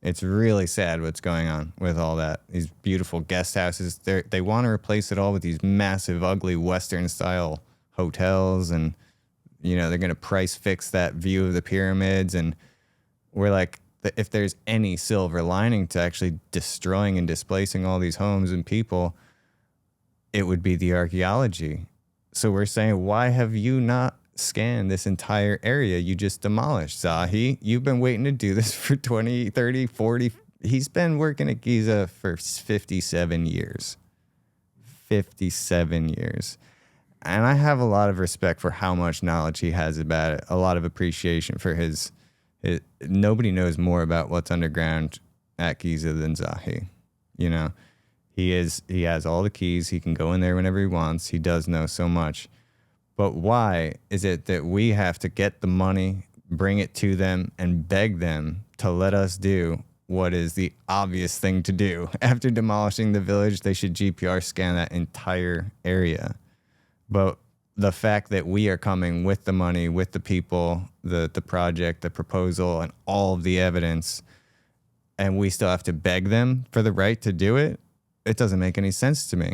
it's really sad what's going on with all that. These beautiful guest houses, they want to replace it all with these massive, ugly Western-style hotels, and they're going to price fix that view of the pyramids, and we're like, if there's any silver lining to actually destroying and displacing all these homes and people, it would be the archaeology. So we're saying, why have you not scanned this entire area you just demolished, Zahi? You've been waiting to do this for 20, 30, 40. He's been working at Giza for 57 years. 57 years. And I have a lot of respect for how much knowledge he has about it, a lot of appreciation for his nobody knows more about what's underground at Giza than Zahi. He has all the keys. He can go in there whenever he wants. He does know so much. But why is it that we have to get the money, bring it to them, and beg them to let us do what is the obvious thing to do? After demolishing the village, they should GPR scan that entire area. But the fact that we are coming with the money, with the people, the project, the proposal, and all of the evidence, and we still have to beg them for the right to do it, it doesn't make any sense to me.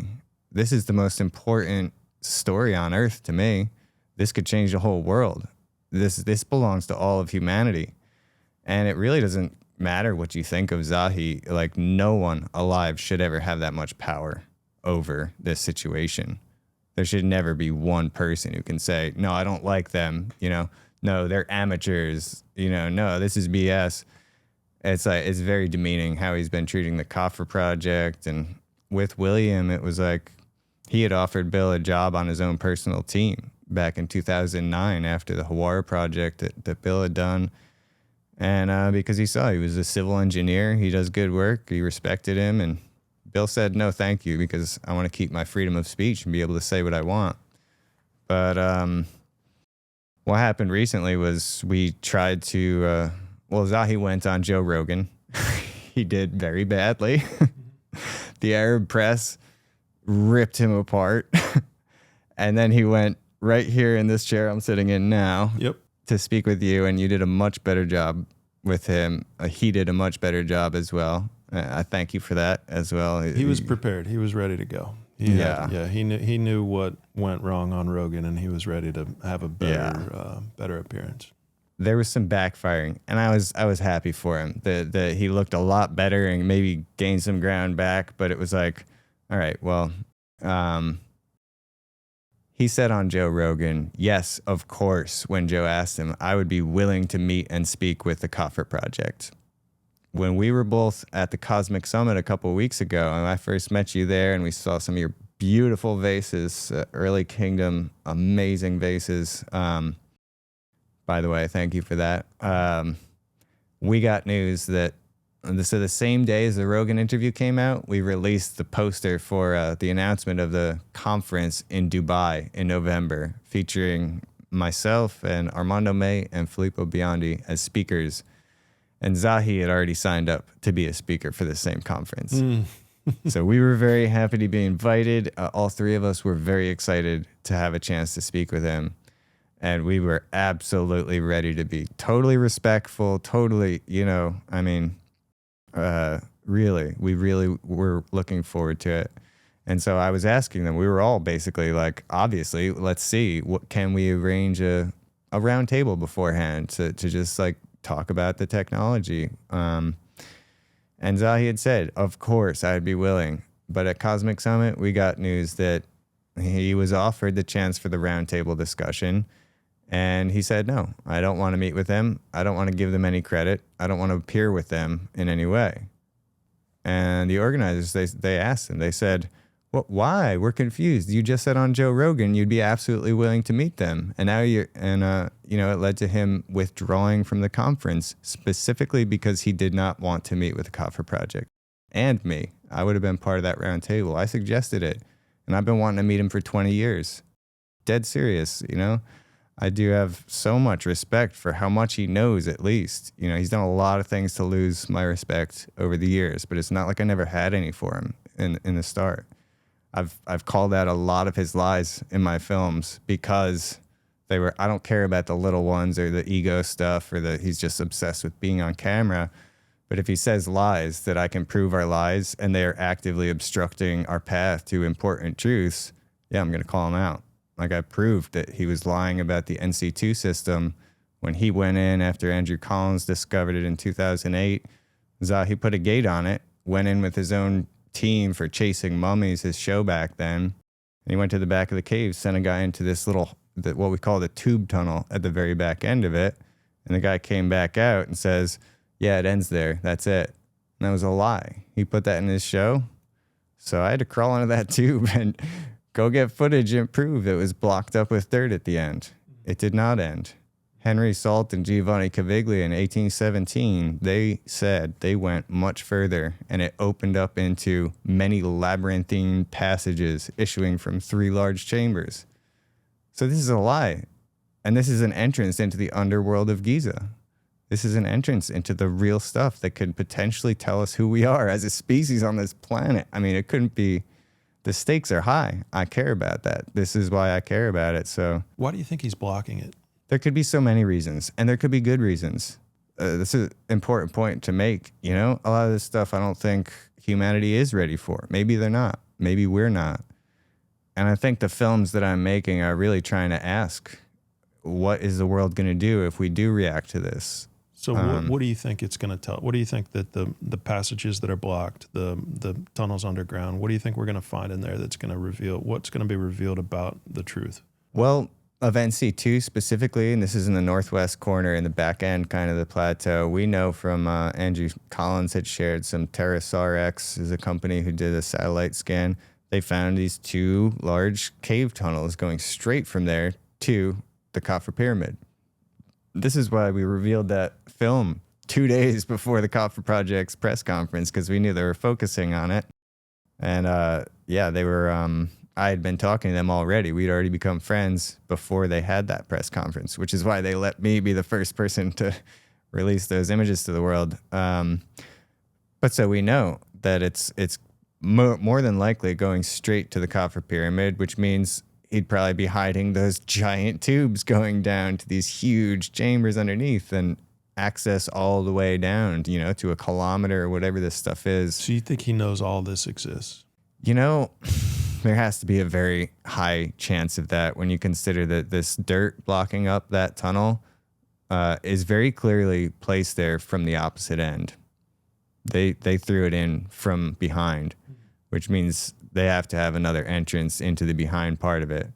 This is the most important story on Earth to me. This could change the whole world. This belongs to all of humanity. And it really doesn't matter what you think of Zahi. Like, no one alive should ever have that much power over this situation. There should never be one person who can say, no, I don't like them. No, they're amateurs. No, this is BS. It's like, it's very demeaning how he's been treating the Coffer project. And with William, it was like he had offered Bill a job on his own personal team back in 2009 after the Hawara project that Bill had done. And because he saw he was a civil engineer, he does good work, he respected him, and Bill said, no, thank you, because I want to keep my freedom of speech and be able to say what I want. But what happened recently was we tried to, Zahi went on Joe Rogan. He did very badly. The Arab press ripped him apart. And then he went right here in this chair I'm sitting in now to speak with you, and you did a much better job with him. He did a much better job as well. I thank you for that as well. He was prepared. He was ready to go. He knew what went wrong on Rogan, and he was ready to have a better appearance. There was some backfiring, and I was happy for him. That he looked a lot better and maybe gained some ground back. But it was like, all right, well, he said on Joe Rogan, yes, of course, when Joe asked him, I would be willing to meet and speak with the Coffer Project. When we were both at the Cosmic Summit a couple of weeks ago, and I first met you there, and we saw some of your beautiful vases, early kingdom, amazing vases. By the way, thank you for that. We got news that, so the same day as the Rogan interview came out, we released the poster for the announcement of the conference in Dubai in November, featuring myself and Armando May and Filippo Biondi as speakers. And Zahi had already signed up to be a speaker for the same conference. So we were very happy to be invited. All three of us were very excited to have a chance to speak with him. And we were absolutely ready to be totally respectful, totally, really, we really were looking forward to it. And so I was asking them, we were all basically like, obviously, let's see, what can we arrange a round table beforehand to just like talk about the technology. And Zahi had said, of course, I'd be willing. But at Cosmic Summit, we got news that he was offered the chance for the roundtable discussion. And he said, no, I don't want to meet with them. I don't want to give them any credit. I don't want to appear with them in any way. And the organizers, they asked him, they said, well, why? We're confused. You just said on Joe Rogan you'd be absolutely willing to meet them. And now it led to him withdrawing from the conference specifically because he did not want to meet with the Coffer Project. And me. I would have been part of that round table. I suggested it. And I've been wanting to meet him for 20 years. Dead serious, I do have so much respect for how much he knows, at least. He's done a lot of things to lose my respect over the years, but it's not like I never had any for him in the start. I've called out a lot of his lies in my films because I don't care about the little ones or the ego stuff or he's just obsessed with being on camera. But if he says lies that I can prove are lies and they are actively obstructing our path to important truths, yeah, I'm going to call him out. Like I proved that he was lying about the NC2 system when he went in after Andrew Collins discovered it in 2008. He put a gate on it, went in with his own team for chasing mummies, his show back then. And he went to the back of the cave, sent a guy into this what we call the tube tunnel at the very back end of it. And the guy came back out and says, yeah, it ends there. That's it. And that was a lie. He put that in his show. So I had to crawl into that tube and go get footage and prove it was blocked up with dirt at the end. It did not end. Henry Salt and Giovanni Caviglia in 1817, they said they went much further, and it opened up into many labyrinthine passages issuing from 3 large chambers. So this is a lie. And this is an entrance into the underworld of Giza. This is an entrance into the real stuff that could potentially tell us who we are as a species on this planet. I mean, it couldn't be, the stakes are high. I care about that. This is why I care about it. So why do you think he's blocking it? There could be so many reasons, and there could be good reasons. This is an important point to make. You know, a lot of this stuff I don't think humanity is ready for. Maybe they're not. Maybe we're not. And I think the films that I'm making are really trying to ask, what is the world going to do if we do react to this? So what do you think it's going to tell? What do you think that the passages that are blocked, the tunnels underground, what do you think we're going to find in there that's going to reveal, what's going to be revealed about the truth? Well, of NC2 specifically, and this is in the northwest corner in the back end kind of the plateau, we know from Andrew Collins had shared some TerraSAR-X is a company who did a satellite scan. They found these 2 large cave tunnels going straight from there to the Khafre Pyramid. This is why we revealed that film 2 days before the Khafre Project's press conference, because we knew they were focusing on it. And they were, I had been talking to them already. We'd already become friends before they had that press conference, which is why they let me be the first person to release those images to the world. But so we know that it's more than likely going straight to the Khafre Pyramid, which means he'd probably be hiding those giant tubes going down to these huge chambers underneath and access all the way down, to 1 kilometer or whatever this stuff is. So you think he knows all this exists? There has to be a very high chance of that when you consider that this dirt blocking up that tunnel is very clearly placed there from the opposite end. They threw it in from behind, which means they have to have another entrance into the behind part of it,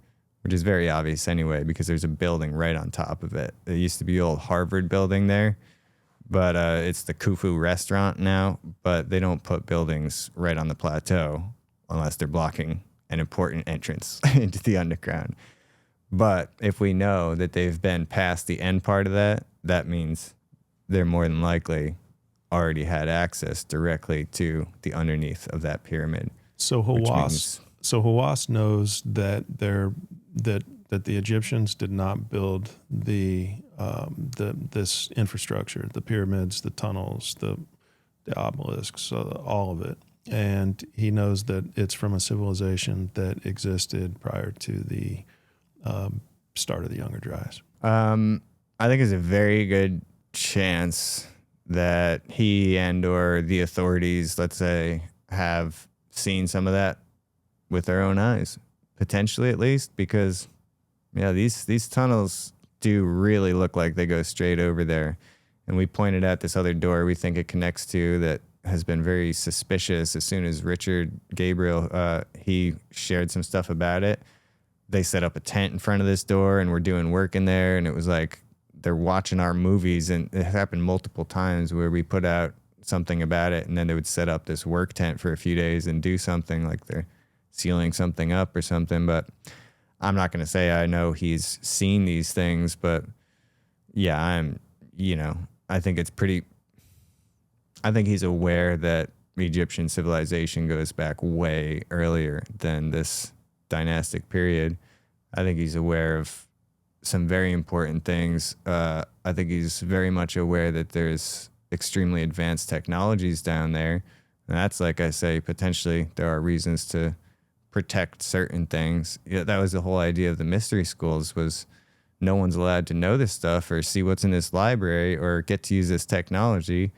which is very obvious anyway, because there's a building right on top of it. It used to be the old Harvard building there, but it's the Khufu restaurant now, but they don't put buildings right on the plateau unless they're blocking an important entrance into the underground. But if we know that they've been past the end part of that, that means they're more than likely already had access directly to the underneath of that pyramid. So Hawass knows that that the Egyptians did not build this infrastructure, the pyramids, the tunnels, the obelisks, all of it, and he knows that it's from a civilization that existed prior to the start of the Younger Dryas. I think there's a very good chance that he and or the authorities, let's say, have seen some of that with their own eyes, potentially at least, because these tunnels do really look like they go straight over there. And we pointed out this other door we think it connects to that has been very suspicious. As soon as Richard Gabriel, he shared some stuff about it, they set up a tent in front of this door and we're doing work in there, and it was like they're watching our movies, and it happened multiple times where we put out something about it and then they would set up this work tent for a few days and do something like they're sealing something up or something. But I'm not going to say I know he's seen these things, but I think he's aware that Egyptian civilization goes back way earlier than this dynastic period. I think he's aware of some very important things. I think he's very much aware that there's extremely advanced technologies down there. And that's, like I say, potentially there are reasons to protect certain things. That was the whole idea of the mystery schools, was no one's allowed to know this stuff or see what's in this library or get to use this technology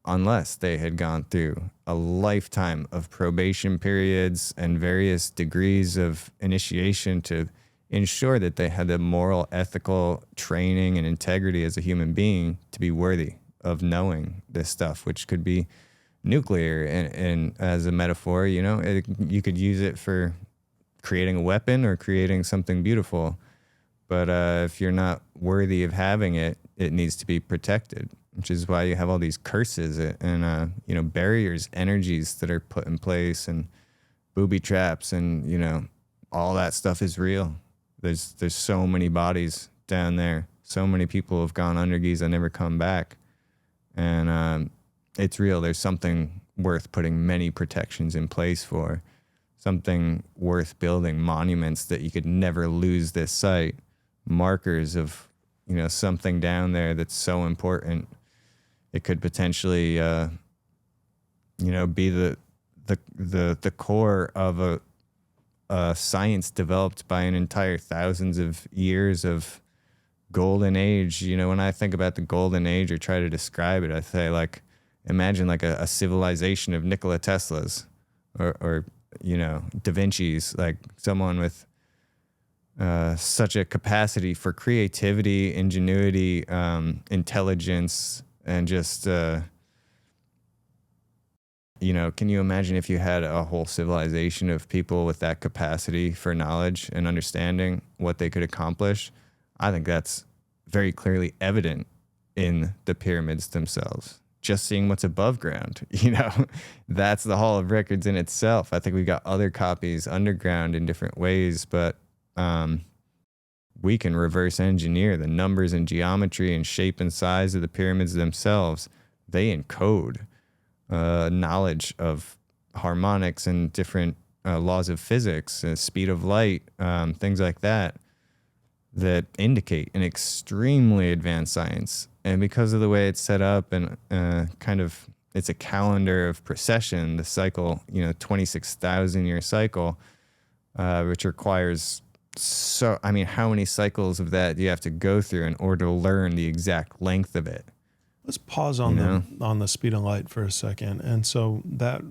unless they had gone through a lifetime of probation periods and various degrees of initiation to ensure that they had the moral, ethical training and integrity as a human being to be worthy of knowing this stuff, which could be nuclear. And as a metaphor, you could use it for creating a weapon or creating something beautiful. But if you're not worthy of having it, it needs to be protected, which is why you have all these curses and barriers, energies that are put in place, and booby traps, and all that stuff is real. There's so many bodies down there. So many people have gone under Giza, never come back, and it's real. There's something worth putting many protections in place for, something worth building monuments that you could never lose this site, markers of something down there that's so important. It could potentially, be the core of a science developed by an entire thousands of years of golden age. When I think about the golden age or try to describe it, I say imagine a civilization of Nikola Teslas or Da Vinci's, like someone with such a capacity for creativity, ingenuity, intelligence, and just, can you imagine if you had a whole civilization of people with that capacity for knowledge and understanding what they could accomplish? I think that's very clearly evident in the pyramids themselves. Just seeing what's above ground, that's the Hall of Records in itself. I think we got other copies underground in different ways, but we can reverse engineer the numbers and geometry and shape and size of the pyramids themselves. They encode knowledge of harmonics and different laws of physics, speed of light, things like that indicate an extremely advanced science. And because of the way it's set up and it's a calendar of precession, the cycle, 26,000 year cycle, which requires how many cycles of that do you have to go through in order to learn the exact length of it? Let's pause on the speed of light for a second. And so that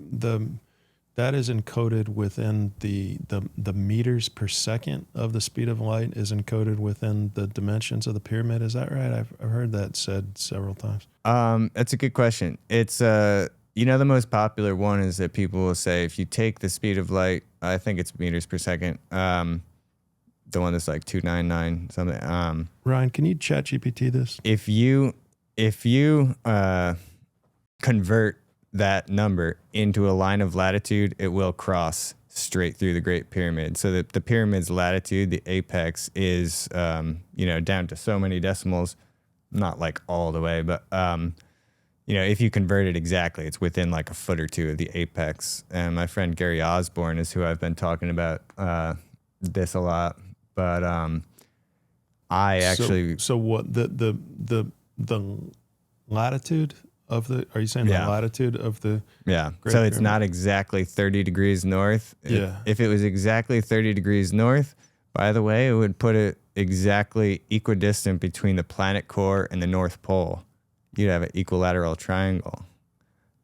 is encoded within the meters per second of the speed of light is encoded within the dimensions of the pyramid. Is that right? I've heard that said several times. That's a good question. It's the most popular one is that people will say if you take the speed of light, I think it's meters per second. The one that's like 299 something. Ryan, can you chat GPT this? If you convert that number into a line of latitude, it will cross straight through the Great Pyramid. So that the pyramid's latitude, the apex, is down to so many decimals, not like all the way, but if you convert it exactly, it's within like a foot or two of the apex. And my friend Gary Osborne is who I've been talking about this a lot. But I actually so what the latitude of the, are you saying the latitude of the Great so Pyramid? It's not exactly 30 degrees north. Yeah. If it was exactly 30 degrees north, by the way, it would put it exactly equidistant between the planet core and the North Pole. You'd have an equilateral triangle.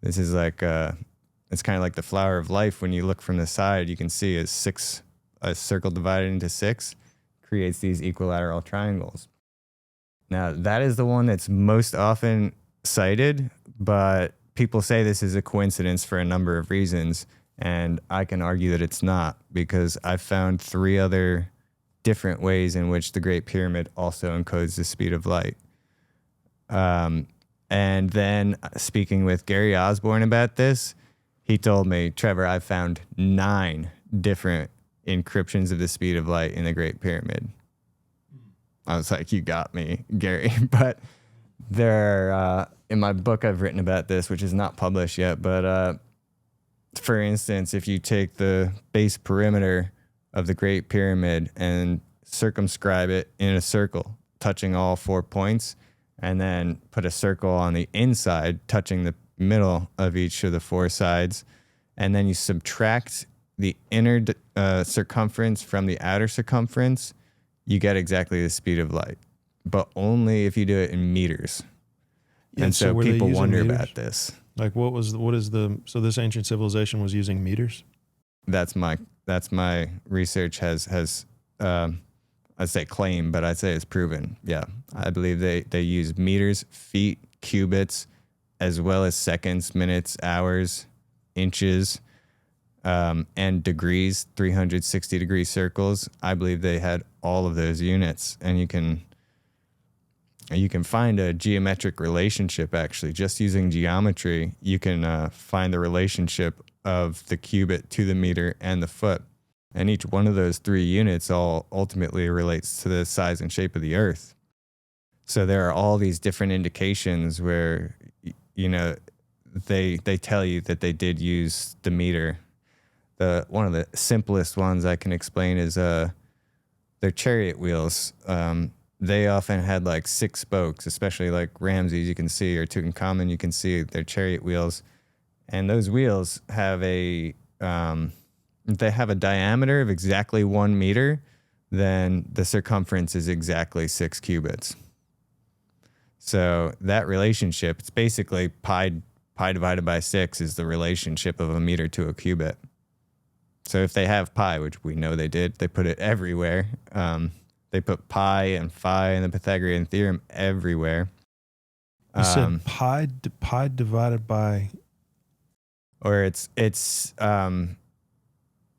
This is it's kind of like the flower of life. When you look from the side, you can see a circle divided into six creates these equilateral triangles. Now, that is the one that's most often cited, but people say this is a coincidence for a number of reasons, and I can argue that it's not, because I've found 3 other different ways in which the Great Pyramid also encodes the speed of light. And then speaking with Gary Osborne about this, he told me, Trevor, I found 9 different encryptions of the speed of light in the Great Pyramid. I was like, you got me, Gary. But there are, in my book I've written about this, which is not published yet, but for instance, if you take the base perimeter of the Great Pyramid and circumscribe it in a circle, touching all 4 points, and then put a circle on the inside, touching the middle of each of the 4 sides, and then you subtract the inner circumference from the outer circumference, you get exactly the speed of light, but only if you do it in meters. Yeah, And so were they people using wonder meters? about this. Like so this ancient civilization was using meters? That's my research has I'd say claim, but I'd say it's proven. Yeah, I believe they use meters, feet, cubits, as well as seconds, minutes, hours, inches, and degrees, 360-degree circles. I believe they had all of those units, and you can find a geometric relationship, actually. Just using geometry, you can find the relationship of the cubit to the meter and the foot. And each one of those 3 units all ultimately relates to the size and shape of the Earth. So there are all these different indications where, they tell you that they did use the meter. One of the simplest ones I can explain is their chariot wheels. They often had like 6 spokes, especially like Ramses you can see, or Tutankhamun you can see their chariot wheels. And those wheels have a diameter of exactly 1 meter, then the circumference is exactly 6 cubits. So that relationship, it's basically pi divided by 6 is the relationship of a meter to a cubit. So if they have pi, which we know they did, they put it everywhere. They put pi and phi and the Pythagorean theorem everywhere. You said pi divided by... Or it's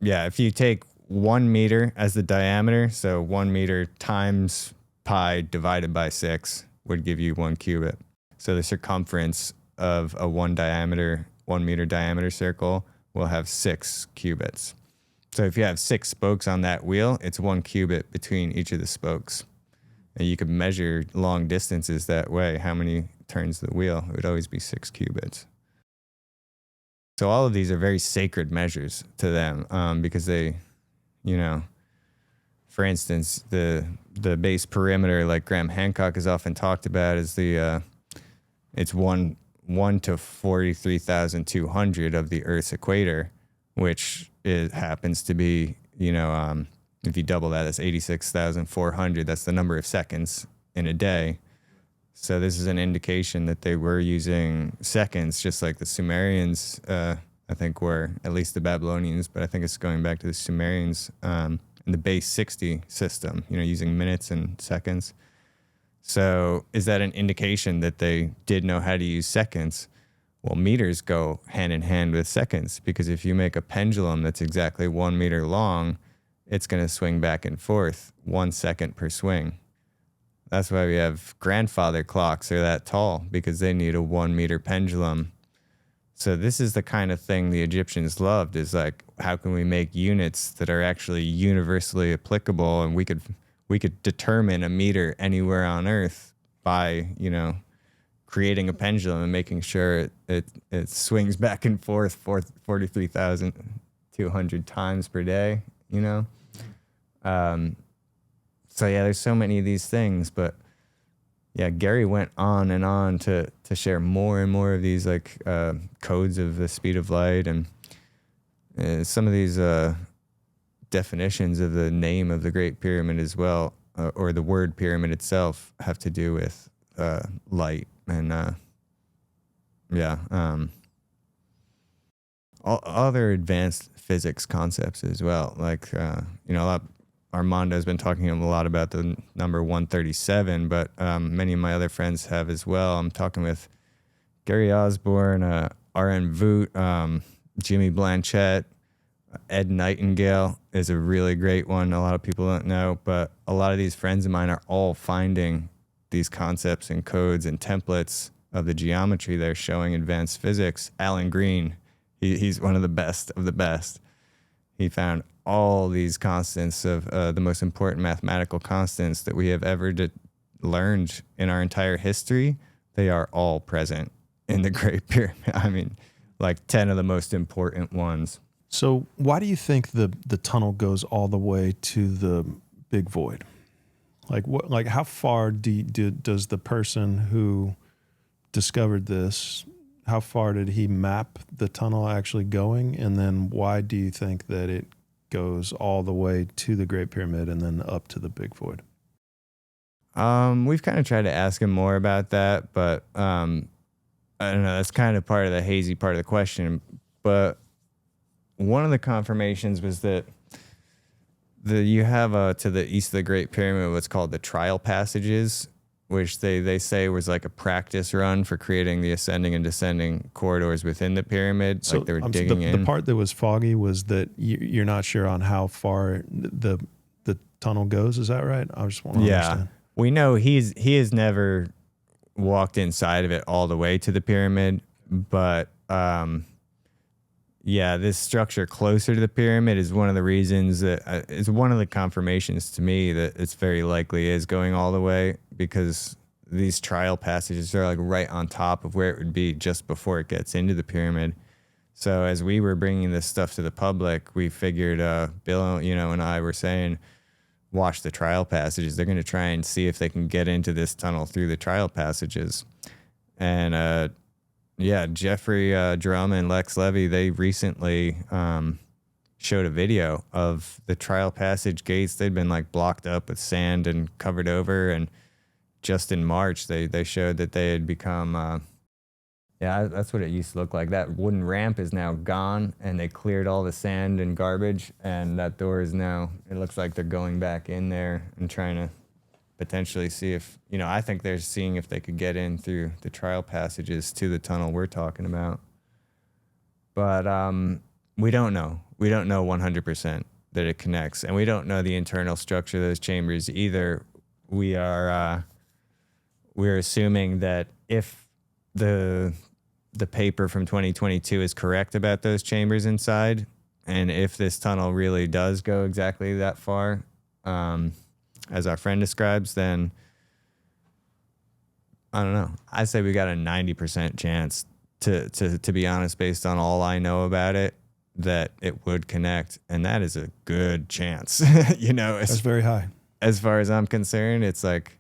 if you take 1 meter as the diameter, so 1 meter times pi divided by 6 would give you 1 cubit. So the circumference of a 1 meter diameter circle will have 6 cubits. So if you have 6 spokes on that wheel, it's 1 cubit between each of the spokes. And you could measure long distances that way. How many turns the wheel? It would always be 6 cubits. So all of these are very sacred measures to them, because they, for instance, the base perimeter, like Graham Hancock has often talked about, is it's 1 to 43,200 of the Earth's equator, which happens to be, if you double that, that's 86,400. That's the number of seconds in a day. So this is an indication that they were using seconds, just like the Sumerians, I think were, at least the Babylonians, but I think it's going back to the Sumerians, in the base 60 system, using minutes and seconds. So is that an indication that they did know how to use seconds? Well, meters go hand in hand with seconds, because if you make a pendulum that's exactly 1 meter long, it's going to swing back and forth 1 second per swing. That's why we have grandfather clocks are that tall, because they need a 1 meter pendulum. So this is the kind of thing the Egyptians loved, is like, how can we make units that are actually universally applicable, and we could determine a meter anywhere on Earth by, creating a pendulum and making sure it swings back and forth 43,200 times per day, So yeah, there's so many of these things, but yeah, Gary went on and on to share more and more of these codes of the speed of light, and some of these definitions of the name of the Great Pyramid as well, or the word pyramid itself, have to do with light and all other advanced physics concepts as well. Armando's been talking a lot about the number 137, but many of my other friends have as well. I'm talking with Gary Osborne, R.N. Voot, Jimmy Blanchett, Ed Nightingale is a really great one. A lot of people don't know, but a lot of these friends of mine are all finding these concepts and codes and templates of the geometry they're showing advanced physics. Alan Green, he's one of the best of the best. He found all these constants of the most important mathematical constants that we have ever learned in our entire history. They are all present in the Great Pyramid. I mean, like 10 of the most important ones. So why do you think the tunnel goes all the way to the big void? Like how far does the person who discovered this, how far did he map the tunnel actually going? And then why do you think that it goes all the way to the Great Pyramid and then up to the Big Void? We've kind of tried to ask him more about that, but I don't know. That's kind of part of the hazy part of the question. But one of the confirmations was that you have to the east of the Great Pyramid what's called the trial passages, which they say was like a practice run for creating the ascending and descending corridors within the pyramid. So like they were digging in. The part that was foggy was that you're not sure on how far the tunnel goes. Is that right? I just want to understand. We know he has never walked inside of it all the way to the pyramid, but this structure closer to the pyramid is one of the reasons that is one of the confirmations to me that it's very likely is going all the way, because these trial passages are like right on top of where it would be just before it gets into the pyramid. So as we were bringing this stuff to the public, we figured Bill, and I were saying, watch the trial passages. They're going to try and see if they can get into this tunnel through the trial passages. And Jeffrey Drum and Lex Levy, they recently showed a video of the trial passage gates. They'd been like blocked up with sand and covered over. And just in March, they showed that they had become, that's what it used to look like. That wooden ramp is now gone, and they cleared all the sand and garbage. And that door is now, it looks like they're going back in there and trying to potentially see if, I think they're seeing if they could get in through the trial passages to the tunnel we're talking about. But we don't know. We don't know 100% that it connects, and we don't know the internal structure of those chambers either. We're assuming that if the paper from 2022 is correct about those chambers inside, and if this tunnel really does go exactly that far, as our friend describes, then I don't know. I say we got a 90% chance to be honest, based on all I know about it, that it would connect. And that is a good chance. That's very high. As far as I'm concerned, it's like,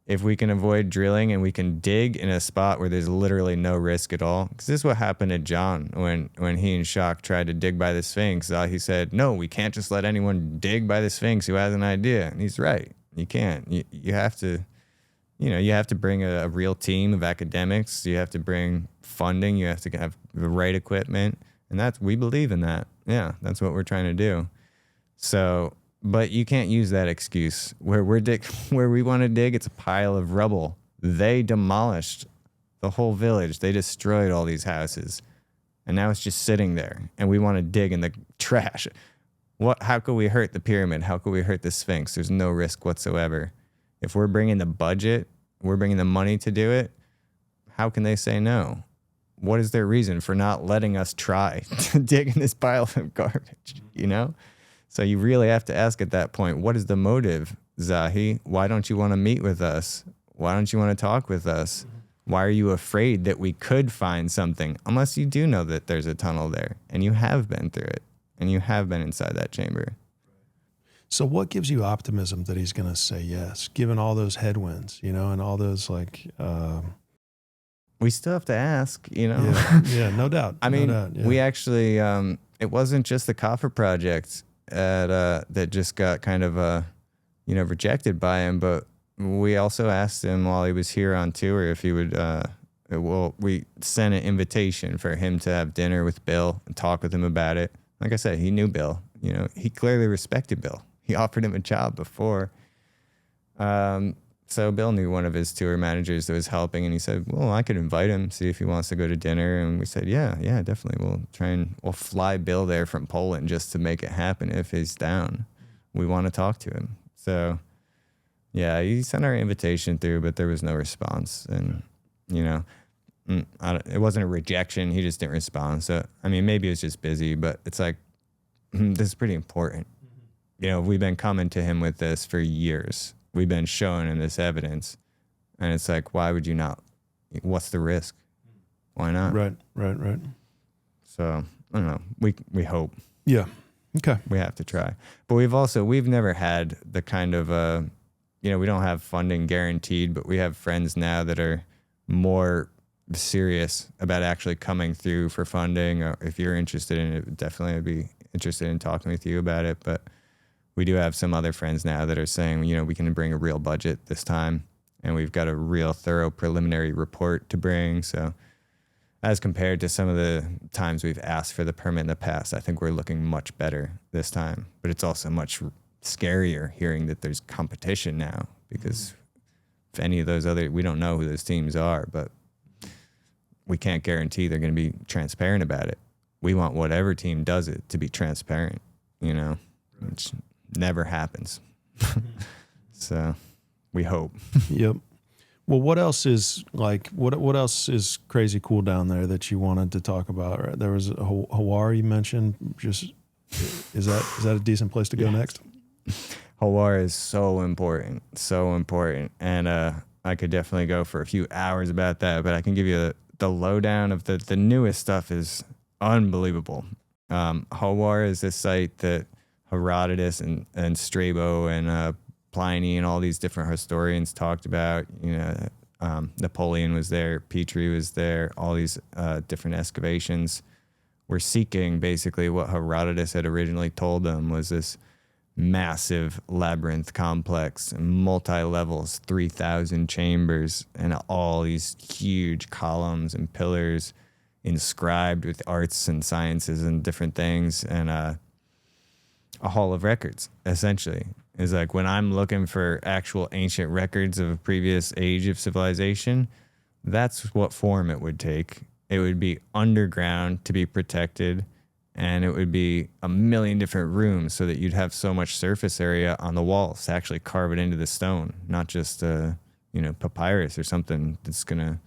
if we can avoid drilling and we can dig in a spot where there's literally no risk at all. Because this is what happened to John when he and Shock tried to dig by the Sphinx. He said, no, we can't just let anyone dig by the Sphinx who has an idea. And he's right. You can't. You have to, you have to bring a real team of academics. You have to bring funding. You have to have the right equipment. And we believe in that. Yeah, that's what we're trying to do. So... But you can't use that excuse. Where we want to dig, it's a pile of rubble. They demolished the whole village. They destroyed all these houses. And now it's just sitting there. And we want to dig in the trash. How could we hurt the pyramid? How could we hurt the Sphinx? There's no risk whatsoever. If we're bringing the budget, we're bringing the money to do it, how can they say no? What is their reason for not letting us try to dig in this pile of garbage, So you really have to ask at that point, what is the motive, Zahi? Why don't you want to meet with us? Why don't you want to talk with us? Why are you afraid that we could find something? Unless you do know that there's a tunnel there, and you have been through it, and you have been inside that chamber. So what gives you optimism that he's going to say yes, given all those headwinds, and all those We still have to ask, Yeah, no doubt. We actually, it wasn't just the Coffer Project that just got kind of rejected by him, but we also asked him while he was here on tour if he would we sent an invitation for him to have dinner with Bill and talk with him about it. Like I said, he knew Bill. He clearly respected Bill. He offered him a job before. So Bill knew one of his tour managers that was helping, and he said, well, I could invite him, see if he wants to go to dinner. And we said, yeah, definitely. We'll fly Bill there from Poland just to make it happen if he's down. We want to talk to him. So, yeah, he sent our invitation through, but there was no response. And, it wasn't a rejection. He just didn't respond. So, maybe he was just busy, but it's like, this is pretty important. We've been coming to him with this for years. We've been showing him this evidence, and it's like, why would you not? What's the risk? Why not? Right. So I don't know. We hope. Yeah. Okay. We have to try, but we've never had the kind of we don't have funding guaranteed, but we have friends now that are more serious about actually coming through for funding. Or if you're interested in it, definitely would be interested in talking with you about it. But we do have some other friends now that are saying, we can bring a real budget this time, and we've got a real thorough preliminary report to bring. So as compared to some of the times we've asked for the permit in the past, I think we're looking much better this time. But it's also much scarier hearing that there's competition now, because if any of those we don't know who those teams are, but we can't guarantee they're going to be transparent about it. We want whatever team does it to be transparent, which never happens. So we hope. Yep. Well, what else is what else is crazy cool down there that you wanted to talk about? Right? There was Hawara you mentioned. Just is that a decent place to go next? Hawara is so important, and I could definitely go for a few hours about that. But I can give you the lowdown of the newest stuff is unbelievable. Hawara is this site that Herodotus and Strabo and Pliny and all these different historians talked about. Napoleon was there, Petrie was there, all these different excavations were seeking basically what Herodotus had originally told them was this massive labyrinth complex, multi-levels, 3,000 chambers, and all these huge columns and pillars inscribed with arts and sciences and different things, and a hall of records, essentially. Is like when I'm looking for actual ancient records of a previous age of civilization, that's what form it would take. It would be underground to be protected, and it would be a million different rooms so that you'd have so much surface area on the walls to actually carve it into the stone, not just papyrus or something that's going to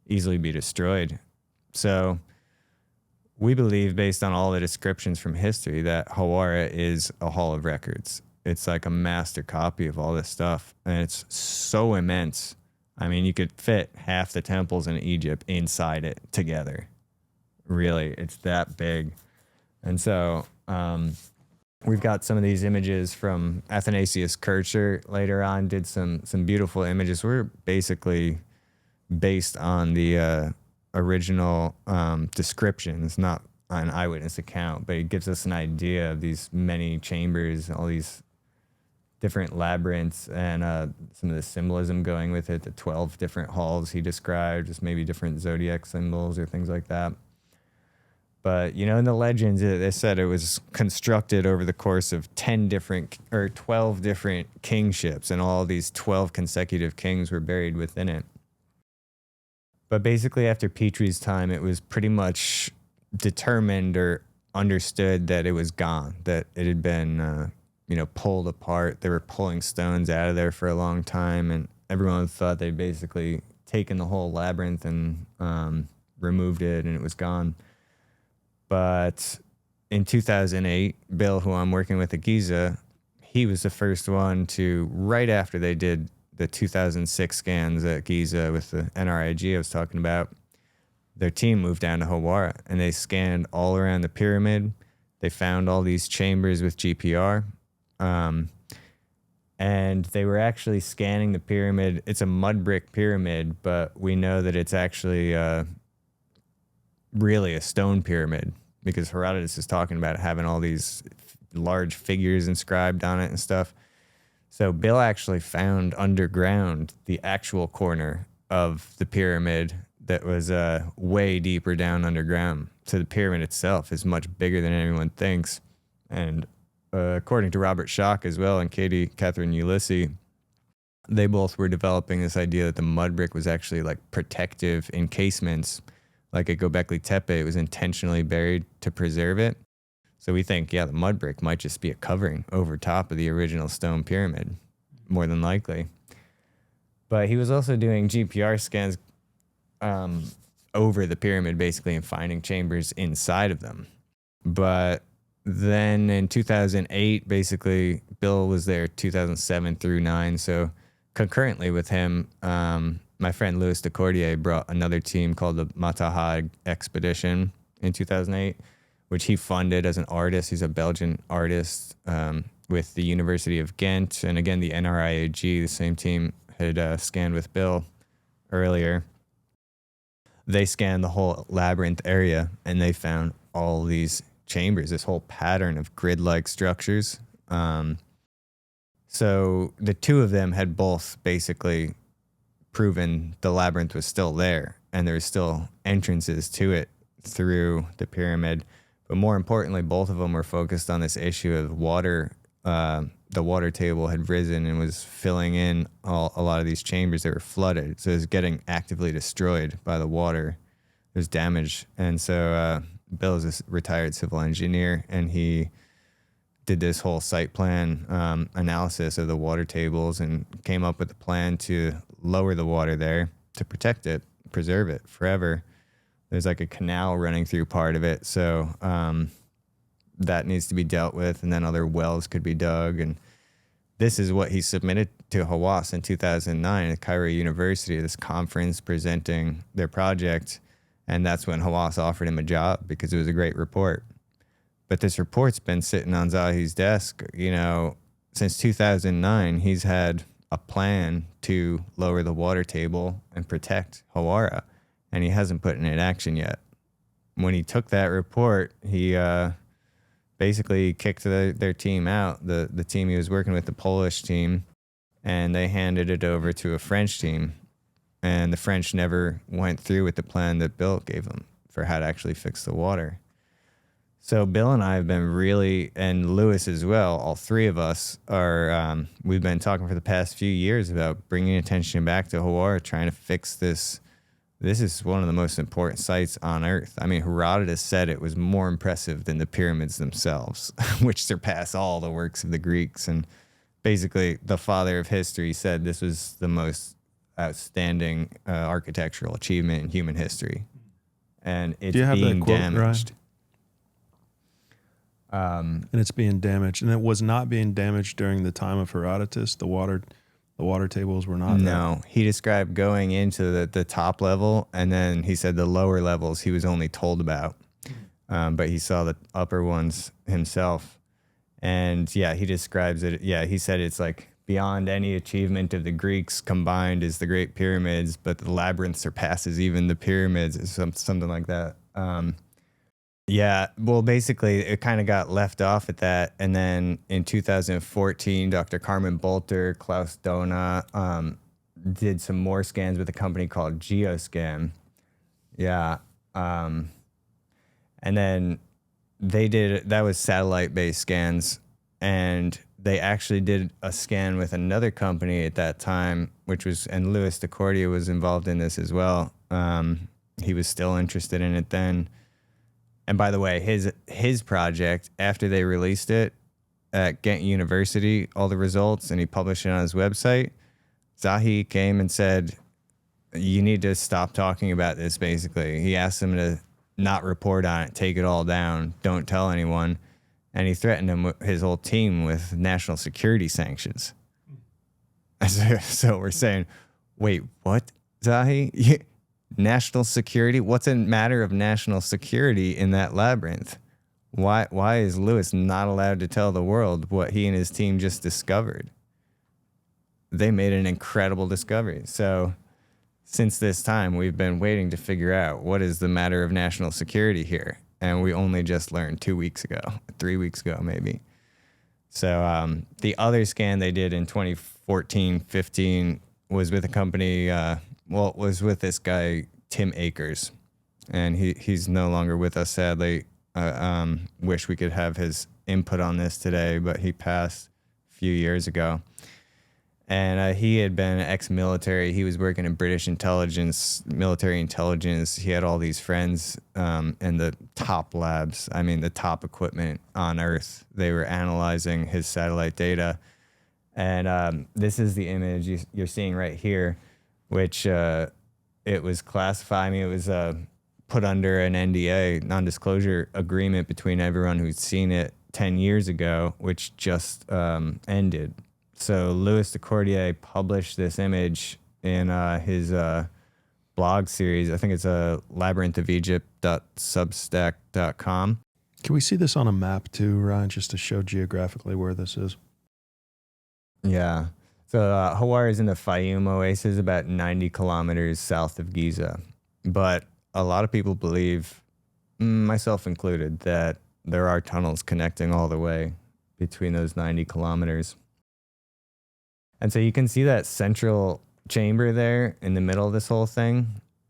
easily be destroyed. So we believe, based on all the descriptions from history, that Hawara is a hall of records. It's like a master copy of all this stuff, and it's so immense. I mean, you could fit half the temples in Egypt inside it together. Really, it's that big. And so we've got some of these images from Athanasius Kircher later on, did some beautiful images. We're basically based on the original descriptions, not an eyewitness account, but it gives us an idea of these many chambers, all these different labyrinths, and some of the symbolism going with it, the 12 different halls he described, just maybe different zodiac symbols or things like that. But, in the legends, they said it was constructed over the course of 12 different kingships, and all these 12 consecutive kings were buried within it. But basically, after Petrie's time, it was pretty much determined or understood that it was gone, that it had been, pulled apart. They were pulling stones out of there for a long time, and everyone thought they'd basically taken the whole labyrinth and removed it, and it was gone. But in 2008, Beall, who I'm working with at Giza, he was the first one to, right after they did the 2006 scans at Giza with the NRIG I was talking about, their team moved down to Hawara, and they scanned all around the pyramid. They found all these chambers with GPR. And they were actually scanning the pyramid. It's a mud brick pyramid, but we know that it's actually really a stone pyramid, because Herodotus is talking about having all these large figures inscribed on it and stuff. So Beall actually found underground the actual corner of the pyramid that was way deeper down underground. So the pyramid itself is much bigger than anyone thinks. And according to Robert Schock as well and Catherine Ulysses, they both were developing this idea that the mud brick was actually like protective encasements. Like at Göbekli Tepe, it was intentionally buried to preserve it. So we think, the mud brick might just be a covering over top of the original stone pyramid, more than likely. But he was also doing GPR scans over the pyramid, basically, and finding chambers inside of them. But then in 2008, basically, Beall was there 2007 through 9. So concurrently with him, my friend Louis de Cordier brought another team called the Matterhorn Expedition in 2008, which he funded as an artist. He's a Belgian artist with the University of Ghent. And again, the NRIAG, the same team, had scanned with Beall earlier. They scanned the whole labyrinth area, and they found all these chambers, this whole pattern of grid-like structures. So the two of them had both basically proven the labyrinth was still there, and there's still entrances to it through the pyramid. But more importantly, both of them were focused on this issue of water. The water table had risen and was filling in a lot of these chambers that were flooded. So it was getting actively destroyed by the water. There's damage. And so Bill is a retired civil engineer, and he did this whole site plan analysis of the water tables and came up with a plan to lower the water there to protect it, preserve it forever. There's like a canal running through part of it. So that needs to be dealt with, and then other wells could be dug. And this is what he submitted to Hawara in 2009 at Cairo University, this conference presenting their project. And that's when Hawara offered him a job because it was a great report. But this report's been sitting on Zahi's desk, since 2009. He's had a plan to lower the water table and protect Hawara, and he hasn't put it in action yet. When he took that report, he basically kicked their team out, the team he was working with, the Polish team, and they handed it over to a French team. And the French never went through with the plan that Bill gave them for how to actually fix the water. So Bill and I have been really, and Lewis as well, all three of us are, we've been talking for the past few years about bringing attention back to Hawara, trying to fix this. This is one of the most important sites on Earth. I mean, Herodotus said it was more impressive than the pyramids themselves, which surpass all the works of the Greeks. And basically, the father of history said this was the most outstanding architectural achievement in human history. And it's being damaged. And it's being damaged. And it was not being damaged during the time of Herodotus. The water tables were not. No, he described going into the top level, and then he said the lower levels he was only told about. But he saw the upper ones himself. And yeah, he describes it. Yeah, he said it's like beyond any achievement of the Greeks combined is the Great Pyramids, but the labyrinth surpasses even the pyramids, something like that. Yeah, well, basically, it kind of got left off at that. And then in 2014, Dr. Carmen Bolter, Klaus Dona did some more scans with a company called Geoscan. Yeah. And then that was satellite-based scans. And they actually did a scan with another company at that time, and Louis DeCordia was involved in this as well. He was still interested in it then. And by the way, his project, after they released it at Ghent University, all the results, and he published it on his website, Zahi came and said, you need to stop talking about this, basically. He asked him to not report on it, take it all down, don't tell anyone. And he threatened his whole team with national security sanctions. So we're saying, wait, what, Zahi? National security? What's a matter of national security in that labyrinth? Why is Lewis not allowed to tell the world what he and his team just discovered? They made an incredible discovery. So since this time, we've been waiting to figure out what is the matter of national security here. And we only just learned 2 weeks ago, 3 weeks ago, maybe. So the other scan they did in 2014, 15 was with a company, it was with this guy, Tim Akers. And he's no longer with us, sadly. Wish we could have his input on this today, but he passed a few years ago. And he had been ex-military. He was working in British intelligence, military intelligence. He had all these friends in the top labs, the top equipment on Earth. They were analyzing his satellite data. And this is the image you're seeing right here, which it was classified. It was put under an NDA, non-disclosure agreement between everyone who'd seen it 10 years ago, which just ended. So Louis DeCordia published this image in his blog series. I think it's labyrinthofegypt.substack.com. Can we see this on a map too, Ryan, just to show geographically where this is? Yeah. So Hawara is in the Fayum Oasis, about 90 kilometers south of Giza. But a lot of people believe, myself included, that there are tunnels connecting all the way between those 90 kilometers. And so you can see that central chamber there in the middle of this whole thing.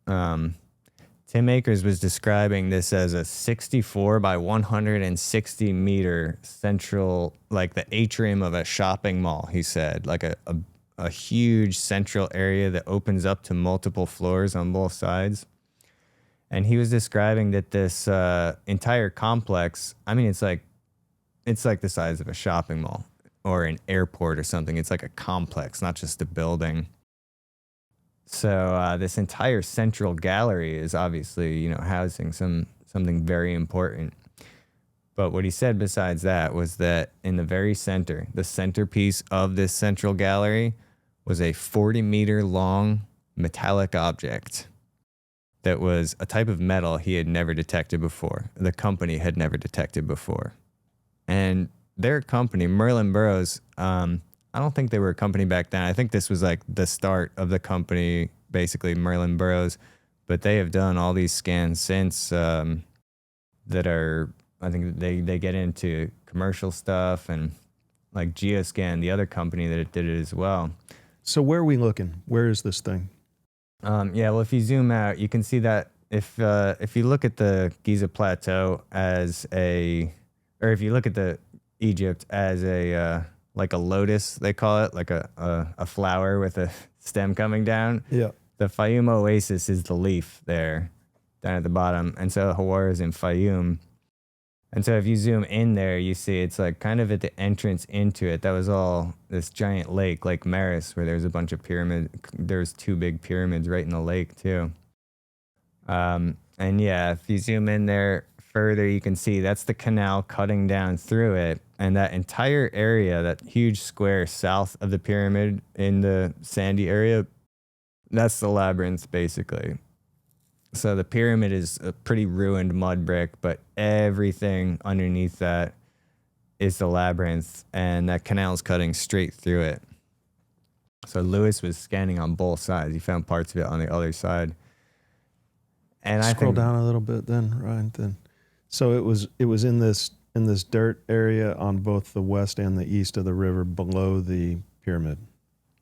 Tim Akers was describing this as a 64 by 160 meter central, like the atrium of a shopping mall, he said, like a huge central area that opens up to multiple floors on both sides. And he was describing that this entire complex, I mean, it's like the size of a shopping mall or an airport or something. It's like a complex, not just a building. So this entire central gallery is obviously, housing something very important. But what he said besides that was that in the very center, the centerpiece of this central gallery was a 40-meter long metallic object that was a type of metal he had never detected before. The company had never detected before. And their company, Merlin Burroughs, I don't think they were a company back then. I think this was like the start of the company, basically Merlin Burroughs. But they have done all these scans since that are, I think they get into commercial stuff, and like Geoscan, the other company that did it as well. So where are we looking? Where is this thing? Well, if you zoom out, you can see that if you look at the Giza Plateau or if you look at the Egypt as like a lotus, they call it, like a flower with a stem coming down. Yeah. The Fayum Oasis is the leaf there, down at the bottom, and so Hawara is in Fayum. And so if you zoom in there, you see it's like kind of at the entrance into it. That was all this giant lake, Lake Maris, where there's a bunch of pyramids. There's 2 big pyramids right in the lake too. And yeah, if you zoom in there further, you can see that's the canal cutting down through it. And that entire area, that huge square south of the pyramid in the sandy area, that's the labyrinth basically. So the pyramid is a pretty ruined mud brick, but everything underneath that is the labyrinth, and that canal is cutting straight through it. So Lewis was scanning on both sides. He found parts of it on the other side. And Scroll down a little bit then, right then. So it was in this dirt area on both the west and the east of the river below the pyramid.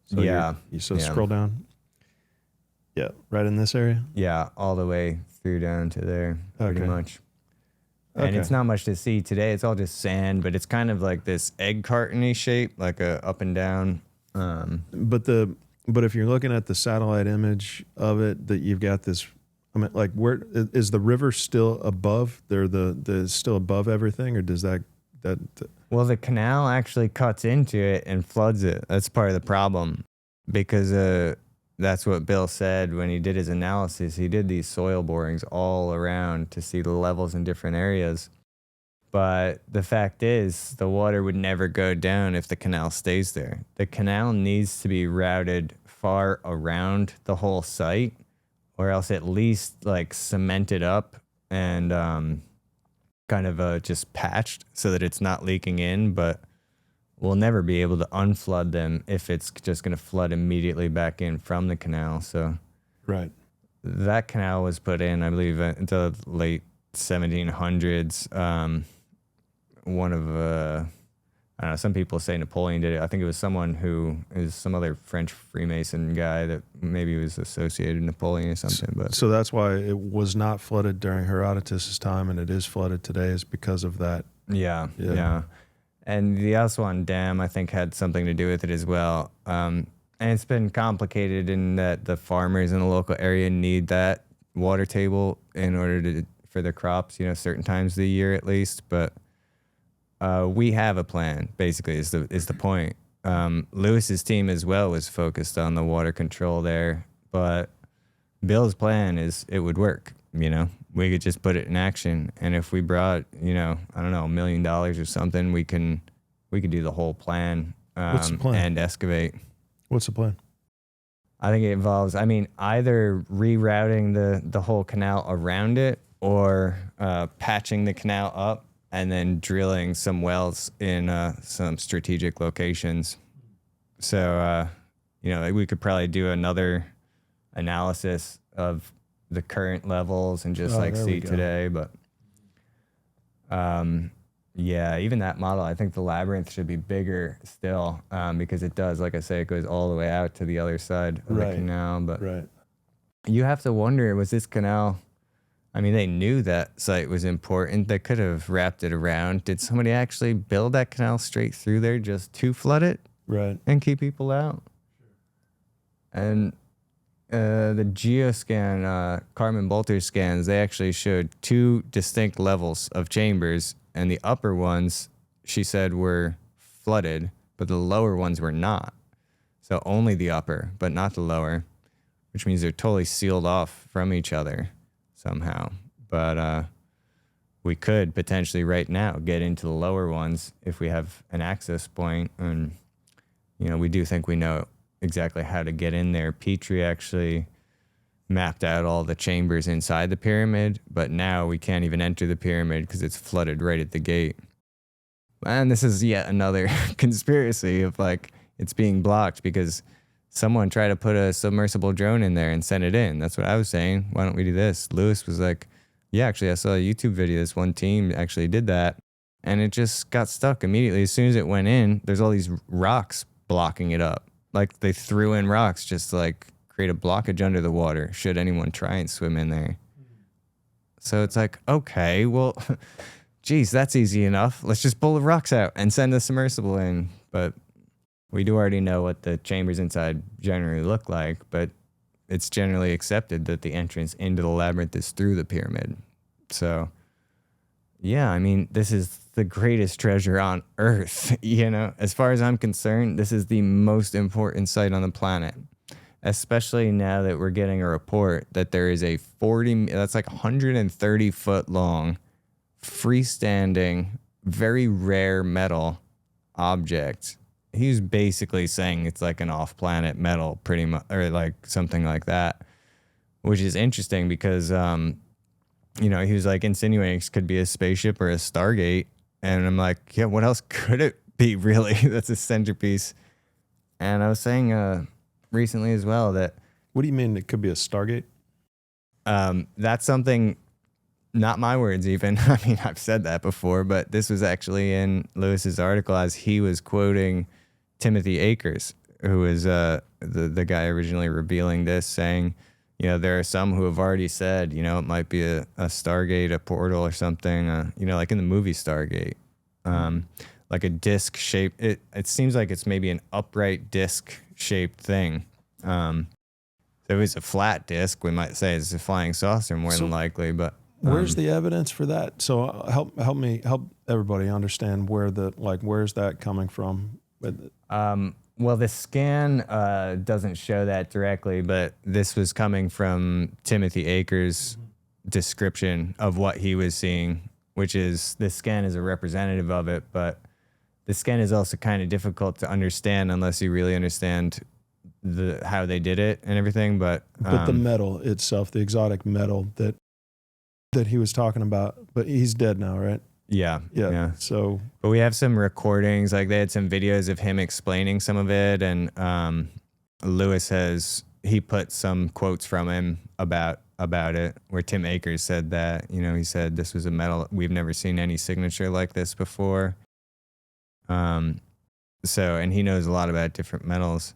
So yeah. Scroll down. Yeah, right in this area? Yeah, all the way through down to there, pretty much. And it's not much to see today. It's all just sand, but it's kind of like this egg carton-y shape, like a up and down. But if you're looking at the satellite image of it, that you've got this, I mean, like, where is the river still above? They're still above everything, or does that? Well, the canal actually cuts into it and floods it. That's part of the problem, because that's what Bill said when he did his analysis. He did these soil borings all around to see the levels in different areas. But the fact is, the water would never go down if the canal stays there. The canal needs to be routed far around the whole site, or else at least like cemented up and kind of just patched so that it's not leaking in. But we'll never be able to unflood them if it's just going to flood immediately back in from the canal. So right, that canal was put in, I believe, into the late 1700s. One of, I don't know, some people say Napoleon did it. I think it was someone who is some other French Freemason guy that maybe was associated with Napoleon or something. But so that's why it was not flooded during Herodotus' time, and it is flooded today, is because of that. Yeah. And the Aswan Dam, I think, had something to do with it as well. And it's been complicated in that the farmers in the local area need that water table in order for their crops, certain times of the year at least. But we have a plan, basically, is the point. Lewis's team as well was focused on the water control there. But Bill's plan is it would work, We could just put it in action, and if we brought, I don't know, $1 million or something, we could do the whole plan. What's the plan? And excavate. What's the plan? I think it involves, either rerouting the whole canal around it, or patching the canal up and then drilling some wells in some strategic locations. So, we could probably do another analysis of the current levels and just see today. But Yeah, even that model, I think the labyrinth should be bigger still, because it does, like I say, it goes all the way out to the other side of the canal. But you have to wonder, was this canal, I mean, they knew that site was important. They could have wrapped it around. Did somebody actually build that canal straight through there just to flood it? Right. And keep people out? And the geoscan, Carbon Bolter scans, they actually showed two distinct levels of chambers, and the upper ones, she said, were flooded, but the lower ones were not. So only the upper, but not the lower, which means they're totally sealed off from each other somehow. But we could potentially right now get into the lower ones if we have an access point. And, we do think we know exactly how to get in there. Petrie actually mapped out all the chambers inside the pyramid, but now we can't even enter the pyramid because it's flooded right at the gate. And this is yet another conspiracy of like it's being blocked because someone tried to put a submersible drone in there and send it in. That's what I was saying. Why don't we do this? Lewis was like, yeah, actually, I saw a YouTube video. This one team actually did that, and it just got stuck immediately. As soon as it went in, there's all these rocks blocking it up. Like they threw in rocks just to like create a blockage under the water should anyone try and swim in there. So it's like, okay, well, geez, that's easy enough. Let's just pull the rocks out and send the submersible in. But we do already know what the chambers inside generally look like, but it's generally accepted that the entrance into the labyrinth is through the pyramid. So, yeah, I mean, this is the greatest treasure on Earth. As far as I'm concerned, this is the most important site on the planet, especially now that we're getting a report that there is a 130 foot long, freestanding, very rare metal object. He's basically saying it's like an off-planet metal, pretty much, or like something like that, which is interesting because, he was like insinuating it could be a spaceship or a Stargate. And I'm like, yeah, what else could it be, really? That's a centerpiece. And I was saying recently as well that... What do you mean it could be a Stargate? That's something, not my words even. I mean, I've said that before, but this was actually in Lewis's article as he was quoting Timothy Akers, who is the guy originally revealing this, saying, there are some who have already said, it might be a Stargate, a portal or something, like in the movie Stargate, like a disc shape. It seems like it's maybe an upright disc shaped thing. If it was a flat disc, we might say it's a flying saucer more than likely, but where's the evidence for that? So help everybody understand where's that coming from? Well, the scan doesn't show that directly, but this was coming from Timothy Akers' description of what he was seeing, which is the scan is a representative of it, but the scan is also kind of difficult to understand unless you really understand how they did it and everything. But the metal itself, the exotic metal that he was talking about, but he's dead now, right? Yeah. So, but we have some recordings, like they had some videos of him explaining some of it, and Lewis he put some quotes from him about it, where Tim Akers said that, he said this was a metal, we've never seen any signature like this before. And he knows a lot about different metals,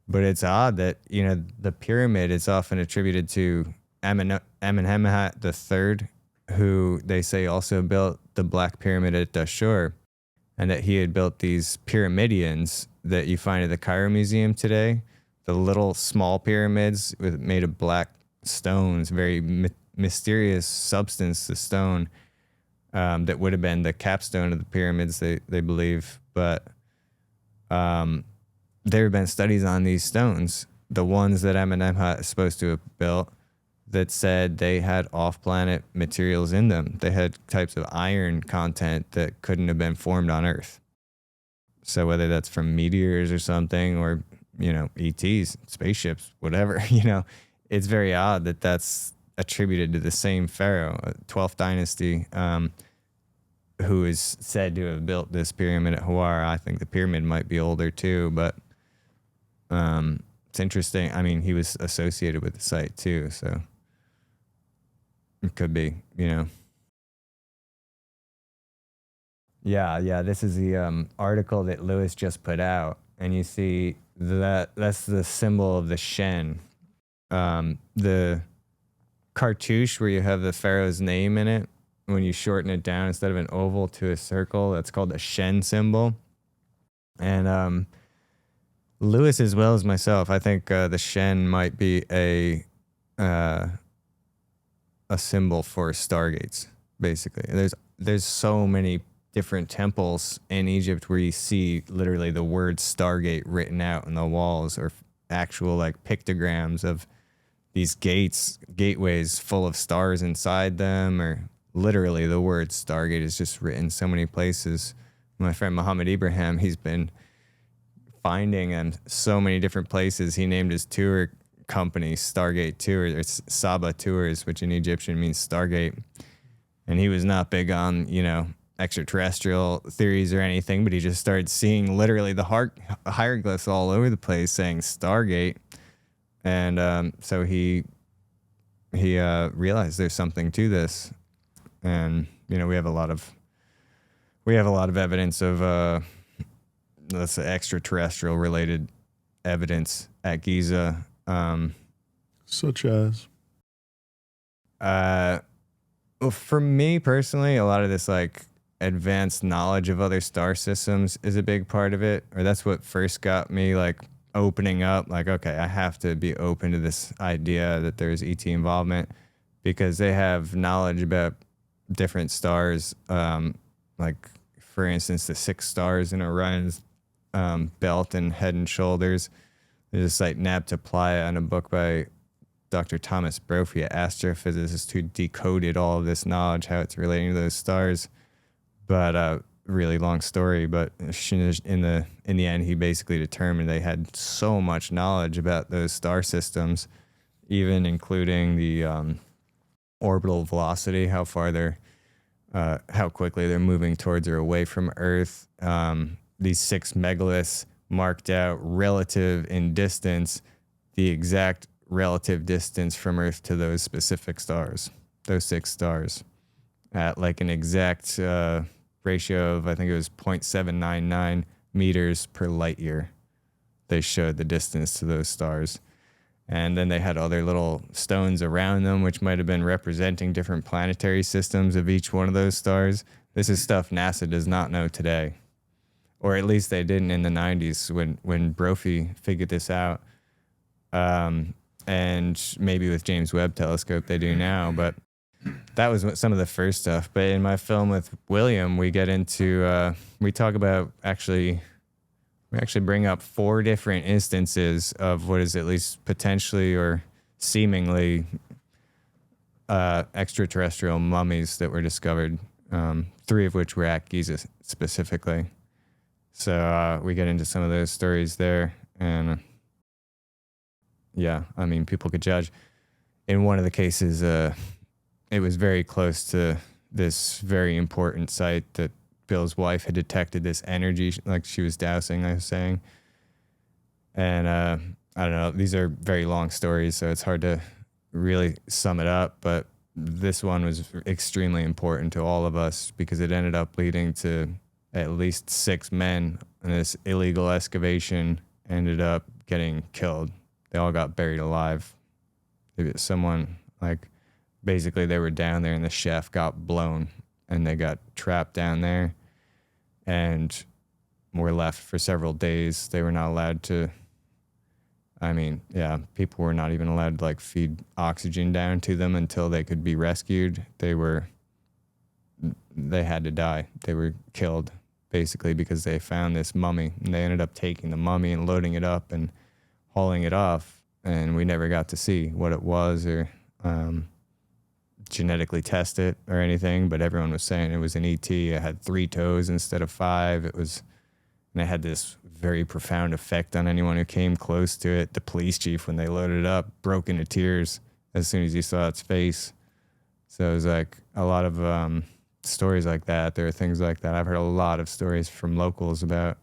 but it's odd that, the pyramid is often attributed to Amenemhat III, who they say also built the Black Pyramid at Dashur, and that he had built these pyramidions that you find at the Cairo Museum today, the little small pyramids made of black stones, very mysterious substance, the stone, that would have been the capstone of the pyramids, they believe. But there have been studies on these stones, the ones that Amenemhat is supposed to have built, that said they had off-planet materials in them. They had types of iron content that couldn't have been formed on Earth. So whether that's from meteors or something, or, ETs, spaceships, whatever, it's very odd that that's attributed to the same pharaoh, 12th dynasty, who is said to have built this pyramid at Hawara. I think the pyramid might be older too, but it's interesting. I mean, he was associated with the site too, so... It could be, Yeah. This is the article that Lewis just put out, and you see that's the symbol of the Shen. The cartouche where you have the pharaoh's name in it, when you shorten it down instead of an oval to a circle, that's called a Shen symbol. And Lewis, as well as myself, I think the Shen might be uh, a symbol for stargates. Basically, there's so many different temples in Egypt where you see literally the word Stargate written out on the walls, or actual like pictograms of these gateways full of stars inside them, or literally the word Stargate is just written so many places. My friend Muhammad Ibrahim, he's been finding in so many different places. He named his tour company Stargate Tours. It's Saba Tours, which in Egyptian means Stargate. And he was not big on, extraterrestrial theories or anything, but he just started seeing literally the hieroglyphs all over the place saying Stargate. And so he realized there's something to this. And, we have a lot of evidence of, let's say, extraterrestrial related evidence at Giza. Such as? Well, for me personally, a lot of this like advanced knowledge of other star systems is a big part of it, or that's what first got me like opening up. Like, okay, I have to be open to this idea that there's ET involvement, because they have knowledge about different stars. Like, for instance, the 6 stars in Orion's belt and Head and Shoulders. There's a site Nabta in a book by Dr. Thomas Brophy, an astrophysicist, who decoded all of this knowledge, how it's relating to those stars. But really long story. But in the end, he basically determined they had so much knowledge about those star systems, even including the orbital velocity, how quickly they're moving towards or away from Earth. These 6 megaliths marked out relative in distance, the exact relative distance from Earth to those specific stars, those 6 stars, at like an exact ratio of, I think it was 0.799 meters per light year. They showed the distance to those stars. And then they had other little stones around them, which might have been representing different planetary systems of each one of those stars. This is stuff NASA does not know today, or at least they didn't in the 90s when Brophy figured this out. And maybe with James Webb Telescope they do now, but that was some of the first stuff. But in my film with William, we get into, we talk about we actually bring up 4 different instances of what is at least potentially or seemingly extraterrestrial mummies that were discovered, 3 of which were at Giza specifically. So we get into some of those stories there, and yeah, I mean, people could judge. In one of the cases, it was very close to this very important site that Bill's wife had detected this energy, like she was dousing, I was saying. And I don't know, these are very long stories, so it's hard to really sum it up, but this one was extremely important to all of us because it ended up leading to at least 6 men, and this illegal excavation ended up getting killed. They all got buried alive. Someone, like, basically they were down there and the chef got blown and they got trapped down there and were left for several days. They were not allowed to, people were not even allowed to like feed oxygen down to them until they could be rescued. They had to die. They were killed basically because they found this mummy, and they ended up taking the mummy and loading it up and hauling it off, and we never got to see what it was or genetically test it or anything, but everyone was saying it was an ET. It had 3 toes instead of 5. And it had this very profound effect on anyone who came close to it. The police chief, when they loaded it up, broke into tears as soon as he saw its face. So it was like a lot of stories like that. There are things like that. I've heard a lot of stories from locals about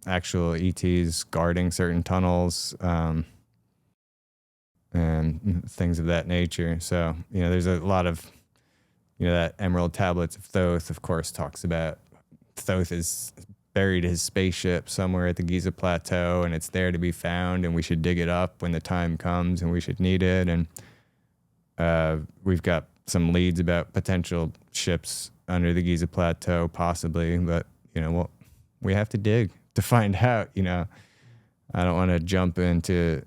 actual ETs guarding certain tunnels, and things of that nature. So, there's a lot of, that Emerald Tablets of Thoth, of course, talks about Thoth has buried his spaceship somewhere at the Giza Plateau, and it's there to be found, and we should dig it up when the time comes, and we should need it. And we've got some leads about potential ships under the Giza Plateau, possibly, but well, we have to dig to find out. I don't want to jump into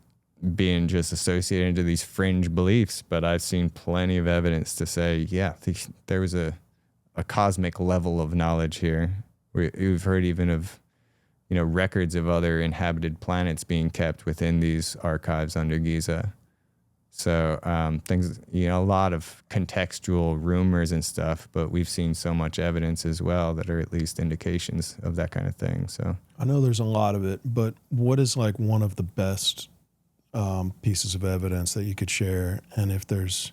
being just associated to these fringe beliefs, but I've seen plenty of evidence to say, yeah, there was a cosmic level of knowledge here. We've heard even of, records of other inhabited planets being kept within these archives under Giza. So things, a lot of contextual rumors and stuff, but we've seen so much evidence as well that are at least indications of that kind of thing. So I know there's a lot of it, but what is like one of the best pieces of evidence that you could share? And is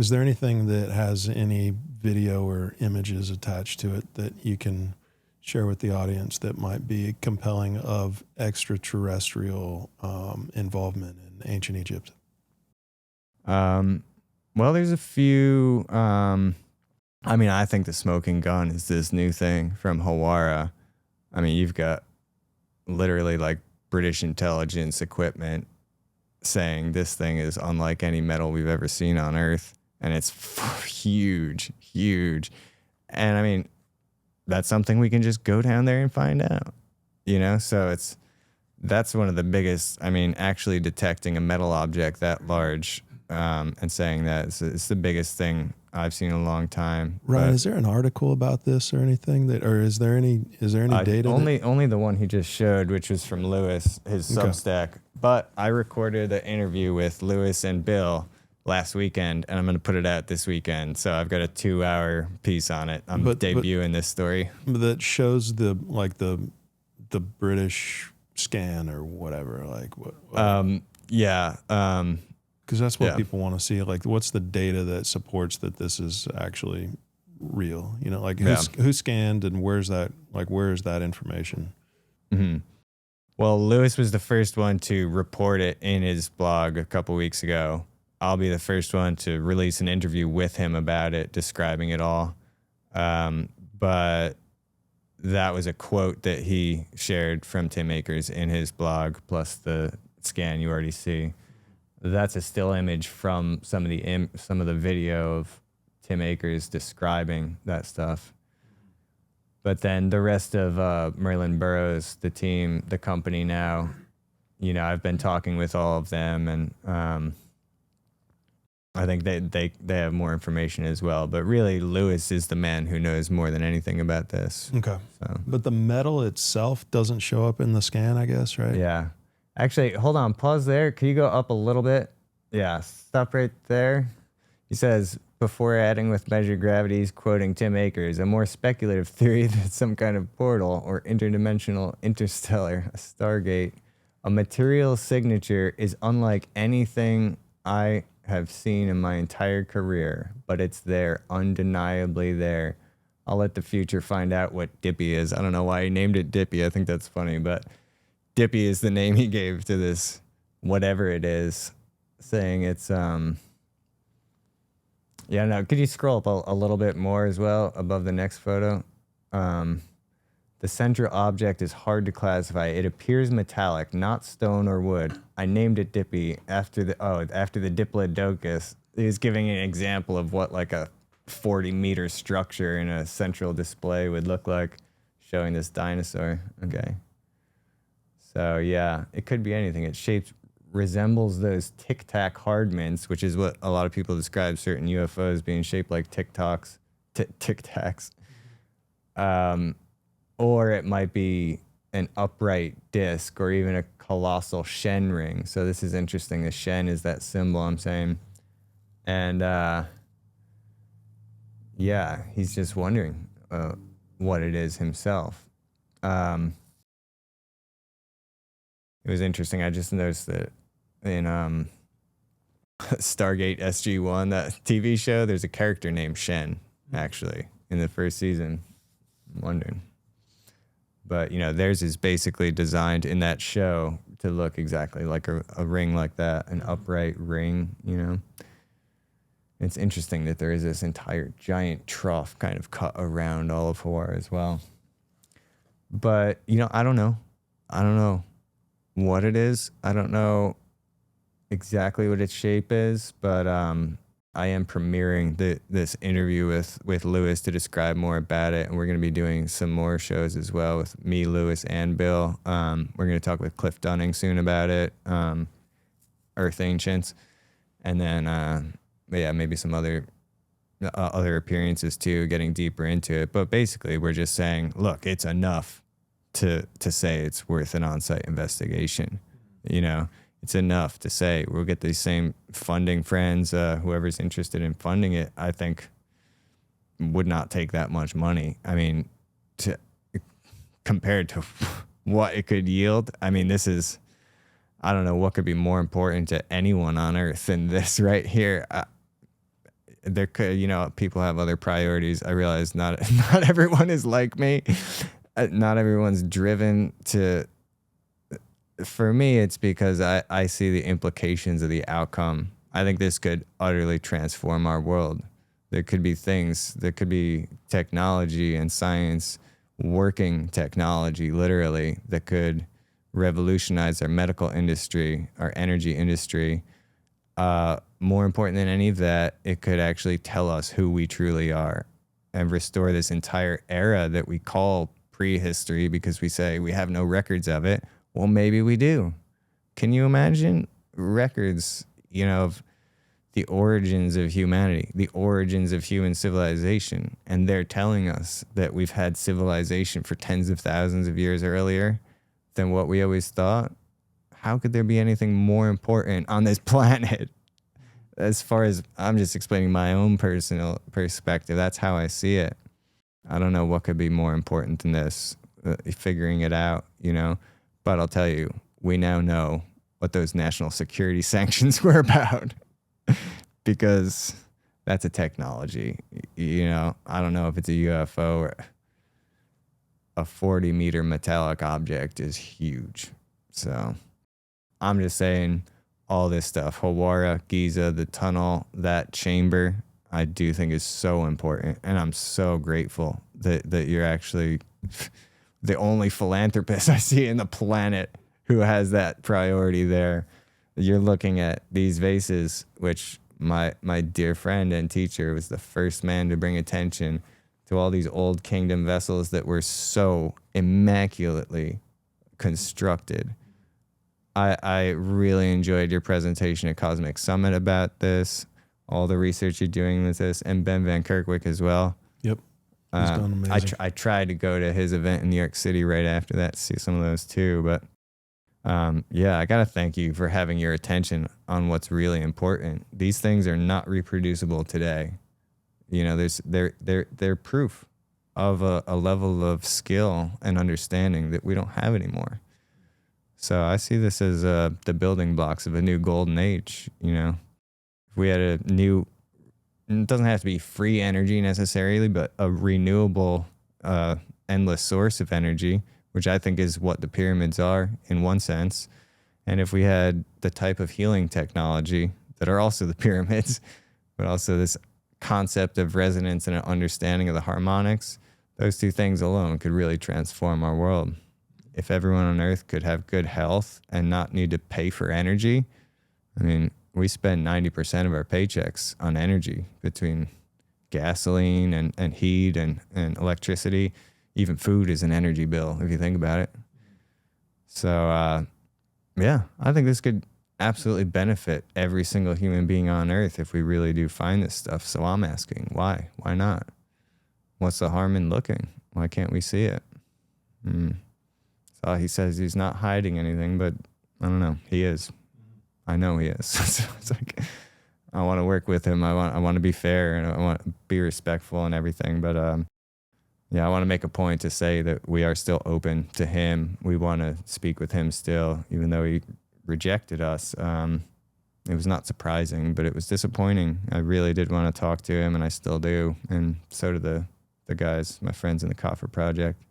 there anything that has any video or images attached to it that you can share with the audience that might be compelling of extraterrestrial involvement in ancient Egypt? Well, there's a few. I think the smoking gun is this new thing from Hawara. You've got literally like British intelligence equipment saying this thing is unlike any metal we've ever seen on Earth, and it's huge. And that's something we can just go down there and find out, so that's one of the biggest, actually detecting a metal object that large, and saying that it's the biggest thing I've seen in a long time. Ryan, is there an article about this or anything or is there any data? Only the one he just showed, which was from Lewis, his Substack. But I recorded an interview with Lewis and Beall last weekend, and I'm going to put it out this weekend. So I've got a 2-hour piece on it. I'm debuting this story. That shows the British scan or whatever. Like what? Yeah. Because that's what people want to see. Like, what's the data that supports that this is actually real? Who scanned and where's that? Like, where is that information? Mm-hmm. Well, Lewis was the first one to report it in his blog a couple weeks ago. I'll be the first one to release an interview with him about it, describing it all. But that was a quote that he shared from Tim Akers in his blog, plus the scan you already see. That's a still image from some of the video of Tim Akers describing that stuff. But then the rest of Merlin Burroughs, the team, the company now, I've been talking with all of them, and I think they have more information as well. But really, Lewis is the man who knows more than anything about this. Okay. So. But the metal itself doesn't show up in the scan, I guess, right? Yeah. Actually, hold on. Pause there. Can you go up a little bit? Yeah. Stop right there. He says, before adding with measured gravities, quoting Tim Akers, a more speculative theory that some kind of portal or interdimensional interstellar, a stargate, a material signature is unlike anything I have seen in my entire career, but it's there, undeniably there. I'll let the future find out what Dippy is. I don't know why he named it Dippy. I think that's funny, but Dippy is the name he gave to this, whatever it is, saying it's, could you scroll up a little bit more as well above the next photo? The central object is hard to classify. It appears metallic, not stone or wood. I named it Dippy after the Diplodocus. He was giving an example of what like a 40-meter structure in a central display would look like, showing this dinosaur. Okay. So yeah, it could be anything. Its shape resembles those tic-tac hard mints, which is what a lot of people describe certain UFOs being shaped like tic-tacs. Or it might be an upright disc or even a colossal Shen ring. So this is interesting. The Shen is that symbol I'm saying. And he's just wondering what it is himself. It was interesting. I just noticed that in Stargate SG-1, that TV show, there's a character named Shen, actually, in the first season. I'm wondering. But, theirs is basically designed in that show to look exactly like a ring like that, an upright ring, It's interesting that there is this entire giant trough kind of cut around all of Hawara as well. But, I don't know. I don't know what it is. I don't know exactly what its shape is, but I am premiering this interview with Lewis to describe more about it, and we're going to be doing some more shows as well with me, Lewis, and Bill. We're going to talk with Cliff Dunning soon about it, Earth Ancients, and then maybe some other appearances too, getting deeper into it. But basically, we're just saying, look, it's enough to say it's worth an on-site investigation. It's enough to say we'll get these same funding friends, whoever's interested in funding it, I think would not take that much money. I mean, compared to what it could yield, I mean, I don't know what could be more important to anyone on earth than this right here. There could, people have other priorities. I realize not everyone is like me. Not everyone's driven to. For me, it's because I see the implications of the outcome. I think this could utterly transform our world. There could be technology and science, working technology, literally, that could revolutionize our medical industry, our energy industry. More important than any of that, it could actually tell us who we truly are and restore this entire era that we call prehistory because we say we have no records of it. Well, maybe we do. Can you imagine records, of the origins of humanity, the origins of human civilization, and they're telling us that we've had civilization for tens of thousands of years earlier than what we always thought? How could there be anything more important on this planet? As far as I'm just explaining my own personal perspective, that's how I see it. I don't know what could be more important than this, figuring it out, But I'll tell you, we now know what those national security sanctions were about because that's a technology. I don't know if it's a UFO or a 40-meter metallic object is huge. So I'm just saying all this stuff, Hawara, Giza, the tunnel, that chamber, I do think is so important. And I'm so grateful that you're actually the only philanthropist I see in the planet who has that priority there. You're looking at these vases, which my dear friend and teacher was the first man to bring attention to all these old kingdom vessels that were so immaculately constructed. I really enjoyed your presentation at Cosmic Summit about this, all the research you're doing with this, and Ben Van Kerkwyk as well. Yep. He's done amazing. I tried to go to his event in New York City right after that to see some of those too. But I got to thank you for having your attention on what's really important. These things are not reproducible today. They're proof of a level of skill and understanding that we don't have anymore. So I see this as the building blocks of a new golden age. If we had a new, it doesn't have to be free energy necessarily, but a renewable, endless source of energy, which I think is what the pyramids are in one sense. And if we had the type of healing technology that are also the pyramids, but also this concept of resonance and an understanding of the harmonics, those two things alone could really transform our world. If everyone on Earth could have good health and not need to pay for energy, I mean, we spend 90% of our paychecks on energy between gasoline and heat and electricity. Even food is an energy bill, if you think about it. So, I think this could absolutely benefit every single human being on Earth if we really do find this stuff. So I'm asking, why? Why not? What's the harm in looking? Why can't we see it? So he says he's not hiding anything, but I don't know. He is. I know he is. So it's like, I want to work with him. I want to be fair and I want to be respectful and everything. But I want to make a point to say that we are still open to him. We want to speak with him still, even though he rejected us. It was not surprising, but it was disappointing. I really did want to talk to him, and I still do. And so do the guys, my friends in the Coffer Project.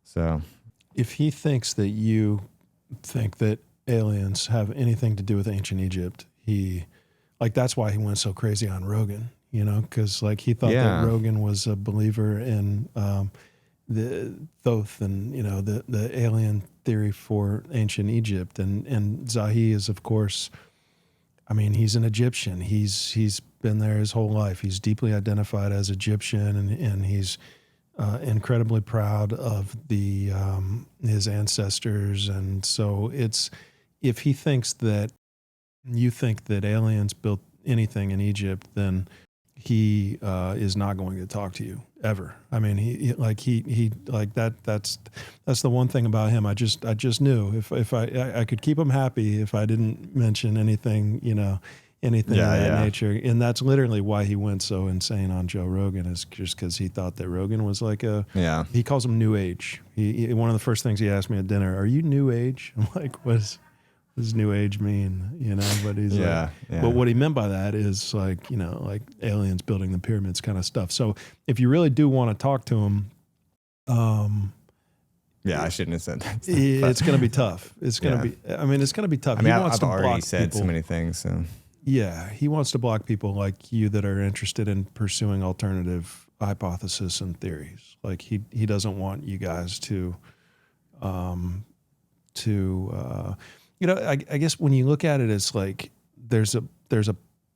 So if he thinks that you think that aliens have anything to do with ancient Egypt, that's why he went so crazy on Rogan, because he thought that Rogan was a believer in Thoth and, the alien theory for ancient Egypt. And Zahi is, of course, I mean, he's an Egyptian. He's been there his whole life. He's deeply identified as Egyptian, and he's incredibly proud of his ancestors. And so if he thinks that you think that aliens built anything in Egypt, then he is not going to talk to you ever. I mean, he like that. That's the one thing about him. I just knew if I could keep him happy if I didn't mention anything, anything of that nature. And that's literally why he went so insane on Joe Rogan, is just because he thought that Rogan was like he calls him New Age. One of the first things he asked me at dinner, "Are you New Age?" I'm like, "What does New Age mean?" But he's but what he meant by that is like aliens building the pyramids kind of stuff. So if you really do want to talk to him, I shouldn't have said that. It's going to be tough. It's going to be. I mean, it's going to be tough. I mean, I've already said so many things. So yeah, he wants to block people like you that are interested in pursuing alternative hypothesis and theories. Like he doesn't want you guys to. I guess when you look at it, it's like there's a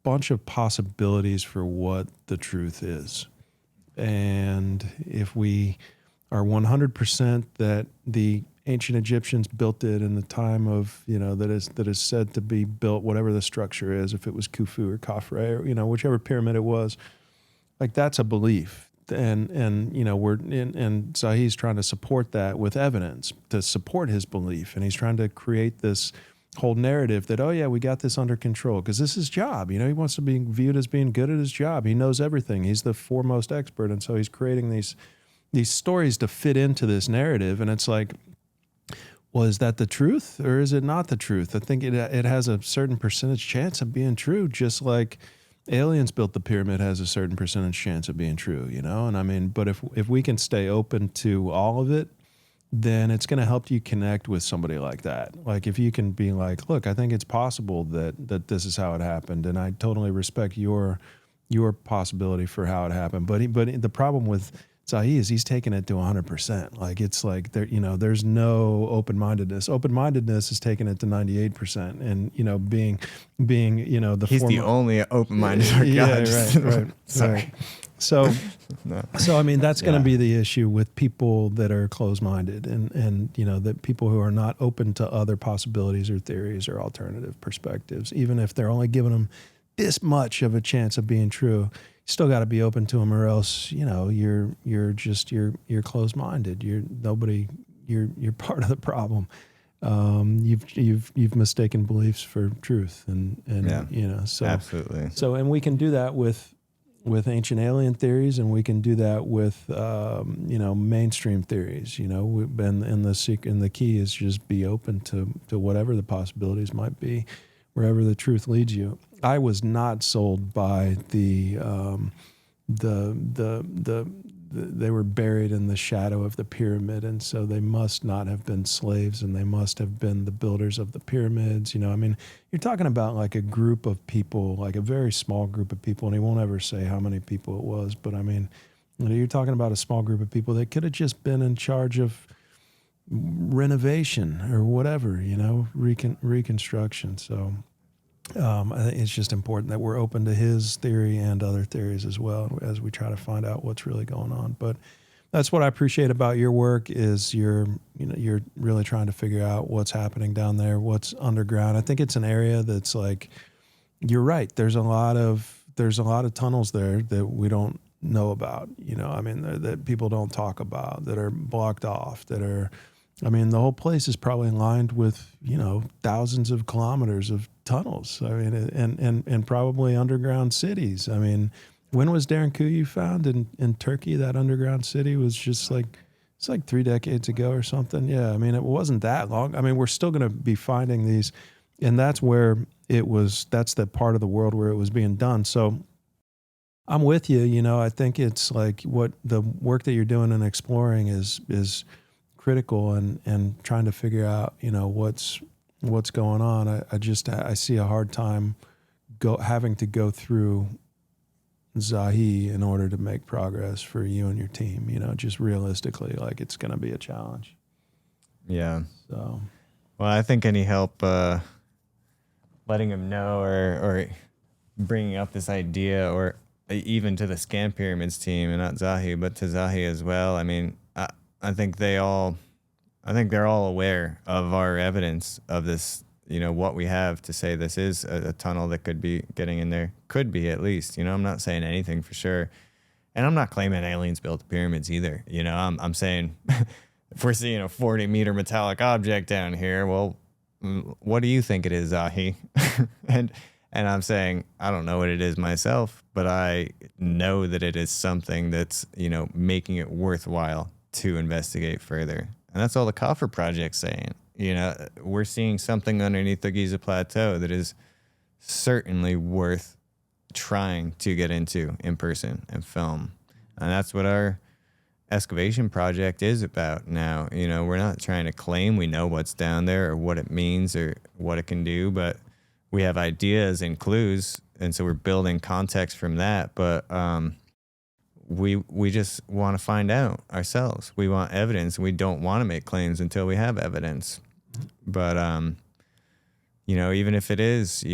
bunch of possibilities for what the truth is. And if we are 100% that the ancient Egyptians built it in the time of, that is said to be built, whatever the structure is, if it was Khufu or Khafre or, whichever pyramid it was, like that's a belief. And Zahi's trying to support that with evidence to support his belief. And he's trying to create this whole narrative that, oh yeah, we got this under control, because this is his job. He wants to be viewed as being good at his job. He knows everything. He's the foremost expert. And so he's creating these stories to fit into this narrative. And it's like, well, is that the truth or is it not the truth? I think it has a certain percentage chance of being true, just like aliens built the pyramid has a certain percentage chance of being true, And I mean, but if we can stay open to all of it, then it's going to help you connect with somebody like that. Like if you can be like, look, I think it's possible that this is how it happened, and I totally respect your possibility for how it happened. But the problem with Zahi is he's taking it to 100%. Like it's like there's no open-mindedness. Open-mindedness is taking it to 98%, and being he's the only open-minded guy. Yeah, right. Sorry. Right. So I mean that's going to be the issue with people that are closed-minded, and that people who are not open to other possibilities or theories or alternative perspectives, even if they're only giving them this much of a chance of being true. Still got to be open to them, or else you're closed-minded. You're part of the problem. You've mistaken beliefs for truth, and so absolutely. So and we can do that with ancient alien theories, and we can do that with mainstream theories. And the key is just be open to whatever the possibilities might be, wherever the truth leads you. I was not sold by they were buried in the shadow of the pyramid, and so they must not have been slaves, and they must have been the builders of the pyramids. I mean, you're talking about like a group of people, like a very small group of people, and he won't ever say how many people it was, but I mean, you're talking about a small group of people that could have just been in charge of renovation or whatever, reconstruction. So I think it's just important that we're open to his theory and other theories as well as we try to find out what's really going on. But that's what I appreciate about your work is you're really trying to figure out what's happening down there, what's underground. I think it's an area that's like, you're right. There's a lot of tunnels there that we don't know about, I mean, that people don't talk about, that are blocked off, I mean, the whole place is probably lined with, thousands of kilometers of tunnels. I mean, and probably underground cities. I mean, when was Derinkuyu found in Turkey? That underground city was just it's like 3 decades ago or something. Yeah. I mean, it wasn't that long. I mean, we're still going to be finding these, and that's where that's the part of the world where it was being done. So I'm with you. I think it's like what the work that you're doing and exploring is critical, and trying to figure out, what's going on. I see a hard time having to go through Zahi in order to make progress for you and your team? You know, just realistically, like it's going to be a challenge. Yeah. So, Well, I think any help letting him know or bringing up this idea, or even to the Scan Pyramids team, and not Zahi, but to Zahi as well. I mean, I think they're all aware of our evidence of this, what we have to say this is a tunnel that could be getting in there. Could be, at least. I'm not saying anything for sure. And I'm not claiming aliens built the pyramids either. I'm saying if we're seeing a 40-meter metallic object down here, well, what do you think it is, Zahi? and I'm saying I don't know what it is myself, but I know that it is something that's, making it worthwhile to investigate further. And that's all the Coffer Project's saying. We're seeing something underneath the Giza Plateau that is certainly worth trying to get into in person and film. And that's what our excavation project is about now. We're not trying to claim we know what's down there or what it means or what it can do, but we have ideas and clues. And so we're building context from that. But we just want to find out ourselves. We want evidence. We don't want to make claims until we have evidence. But, even if it is,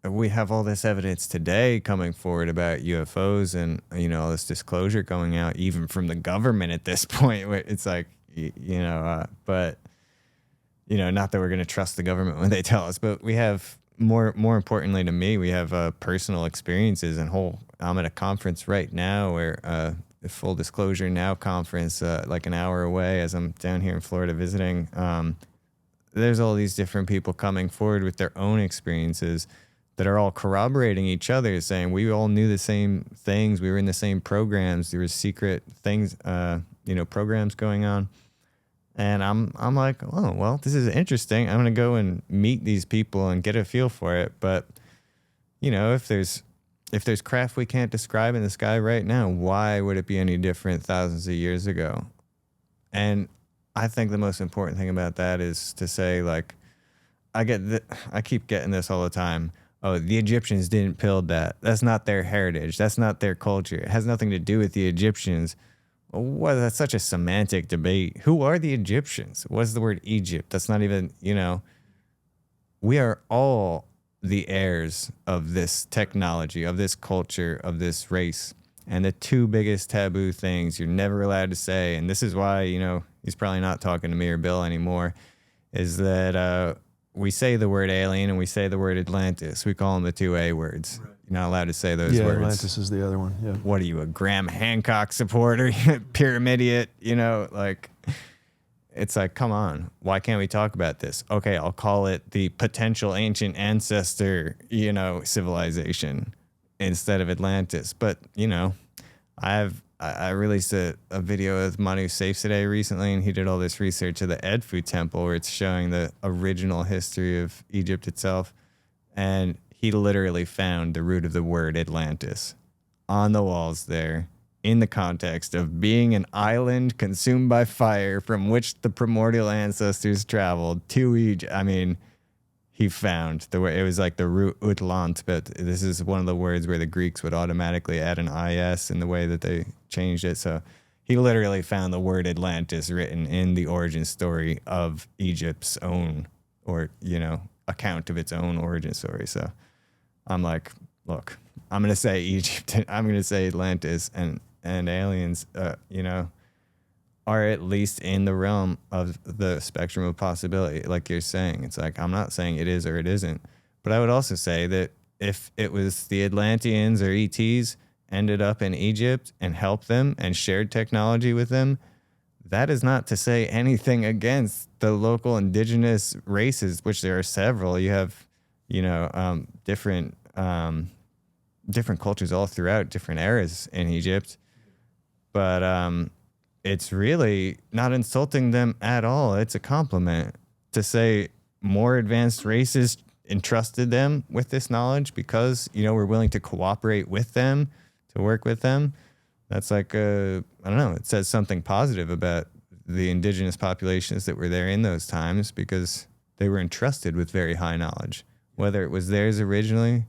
we have all this evidence today coming forward about UFOs and, all this disclosure going out, even from the government at this point, where it's like, but, not that we're going to trust the government when they tell us, but we have more importantly to me, we have personal experiences and I'm at a conference right now where, the Full Disclosure Now conference, like an hour away as I'm down here in Florida visiting. There's all these different people coming forward with their own experiences that are all corroborating each other, saying we all knew the same things. We were in the same programs. There were secret things, programs going on. And I'm like, oh, well, this is interesting. I'm going to go and meet these people and get a feel for it. But, if there's craft we can't describe in the sky right now, why would it be any different thousands of years ago? And I think the most important thing about that is to say, like, I keep getting this all the time. Oh, the Egyptians didn't build that. That's not their heritage. That's not their culture. It has nothing to do with the Egyptians. Well, that's such a semantic debate. Who are the Egyptians? What's the word Egypt? That's not even, we are all the heirs of this technology, of this culture, of this race. And the two biggest taboo things you're never allowed to say, and this is why, he's probably not talking to me or Bill anymore, is that we say the word alien and we say the word Atlantis. We call them the two A words. Right. You're not allowed to say those words. Atlantis is the other one. Yeah. What are you, a Graham Hancock supporter? Pyramidiot? It's like, come on. Why can't we talk about this? Okay, I'll call it the potential ancient ancestor, civilization instead of Atlantis. But, I released a video with Manu Safe today recently, and he did all this research of the Edfu temple where it's showing the original history of Egypt itself. And he literally found the root of the word Atlantis on the walls there in the context of being an island consumed by fire from which the primordial ancestors traveled to Egypt. I mean, he found the word. It was like the root Utlant, but this is one of the words where the Greeks would automatically add an IS in the way that they changed it. So he literally found the word Atlantis written in the origin story of Egypt's own, or, account of its own origin story. So I'm like, look, I'm going to say Egypt, I'm going to say Atlantis, and aliens, are at least in the realm of the spectrum of possibility. Like you're saying, it's like, I'm not saying it is or it isn't, but I would also say that if it was the Atlanteans or ETs ended up in Egypt and helped them and shared technology with them, that is not to say anything against the local indigenous races, which there are several. You have, different cultures all throughout different eras in Egypt. But it's really not insulting them at all. It's a compliment to say more advanced races entrusted them with this knowledge because, we're willing to cooperate with them, to work with them. That's like, I don't know, it says something positive about the indigenous populations that were there in those times because they were entrusted with very high knowledge. Whether it was theirs originally,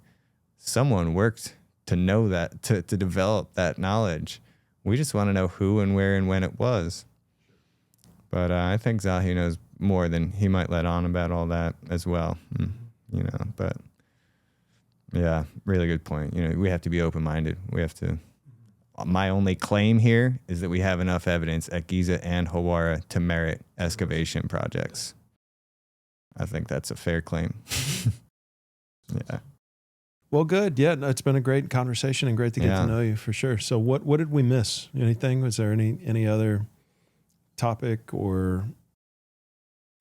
someone worked to know that, to develop that knowledge. We just want to know who and where and when it was. But I think Zahi knows more than he might let on about all that as well. You know, but yeah, really good point. You know, we have to be open-minded. We have to. My only claim here is that we have enough evidence at Giza and Hawara to merit excavation projects. I think that's a fair claim. Yeah. Well, good. Yeah, no, it's been a great conversation and great to get to know you for sure. So what did we miss? Anything? Was there any other topic or?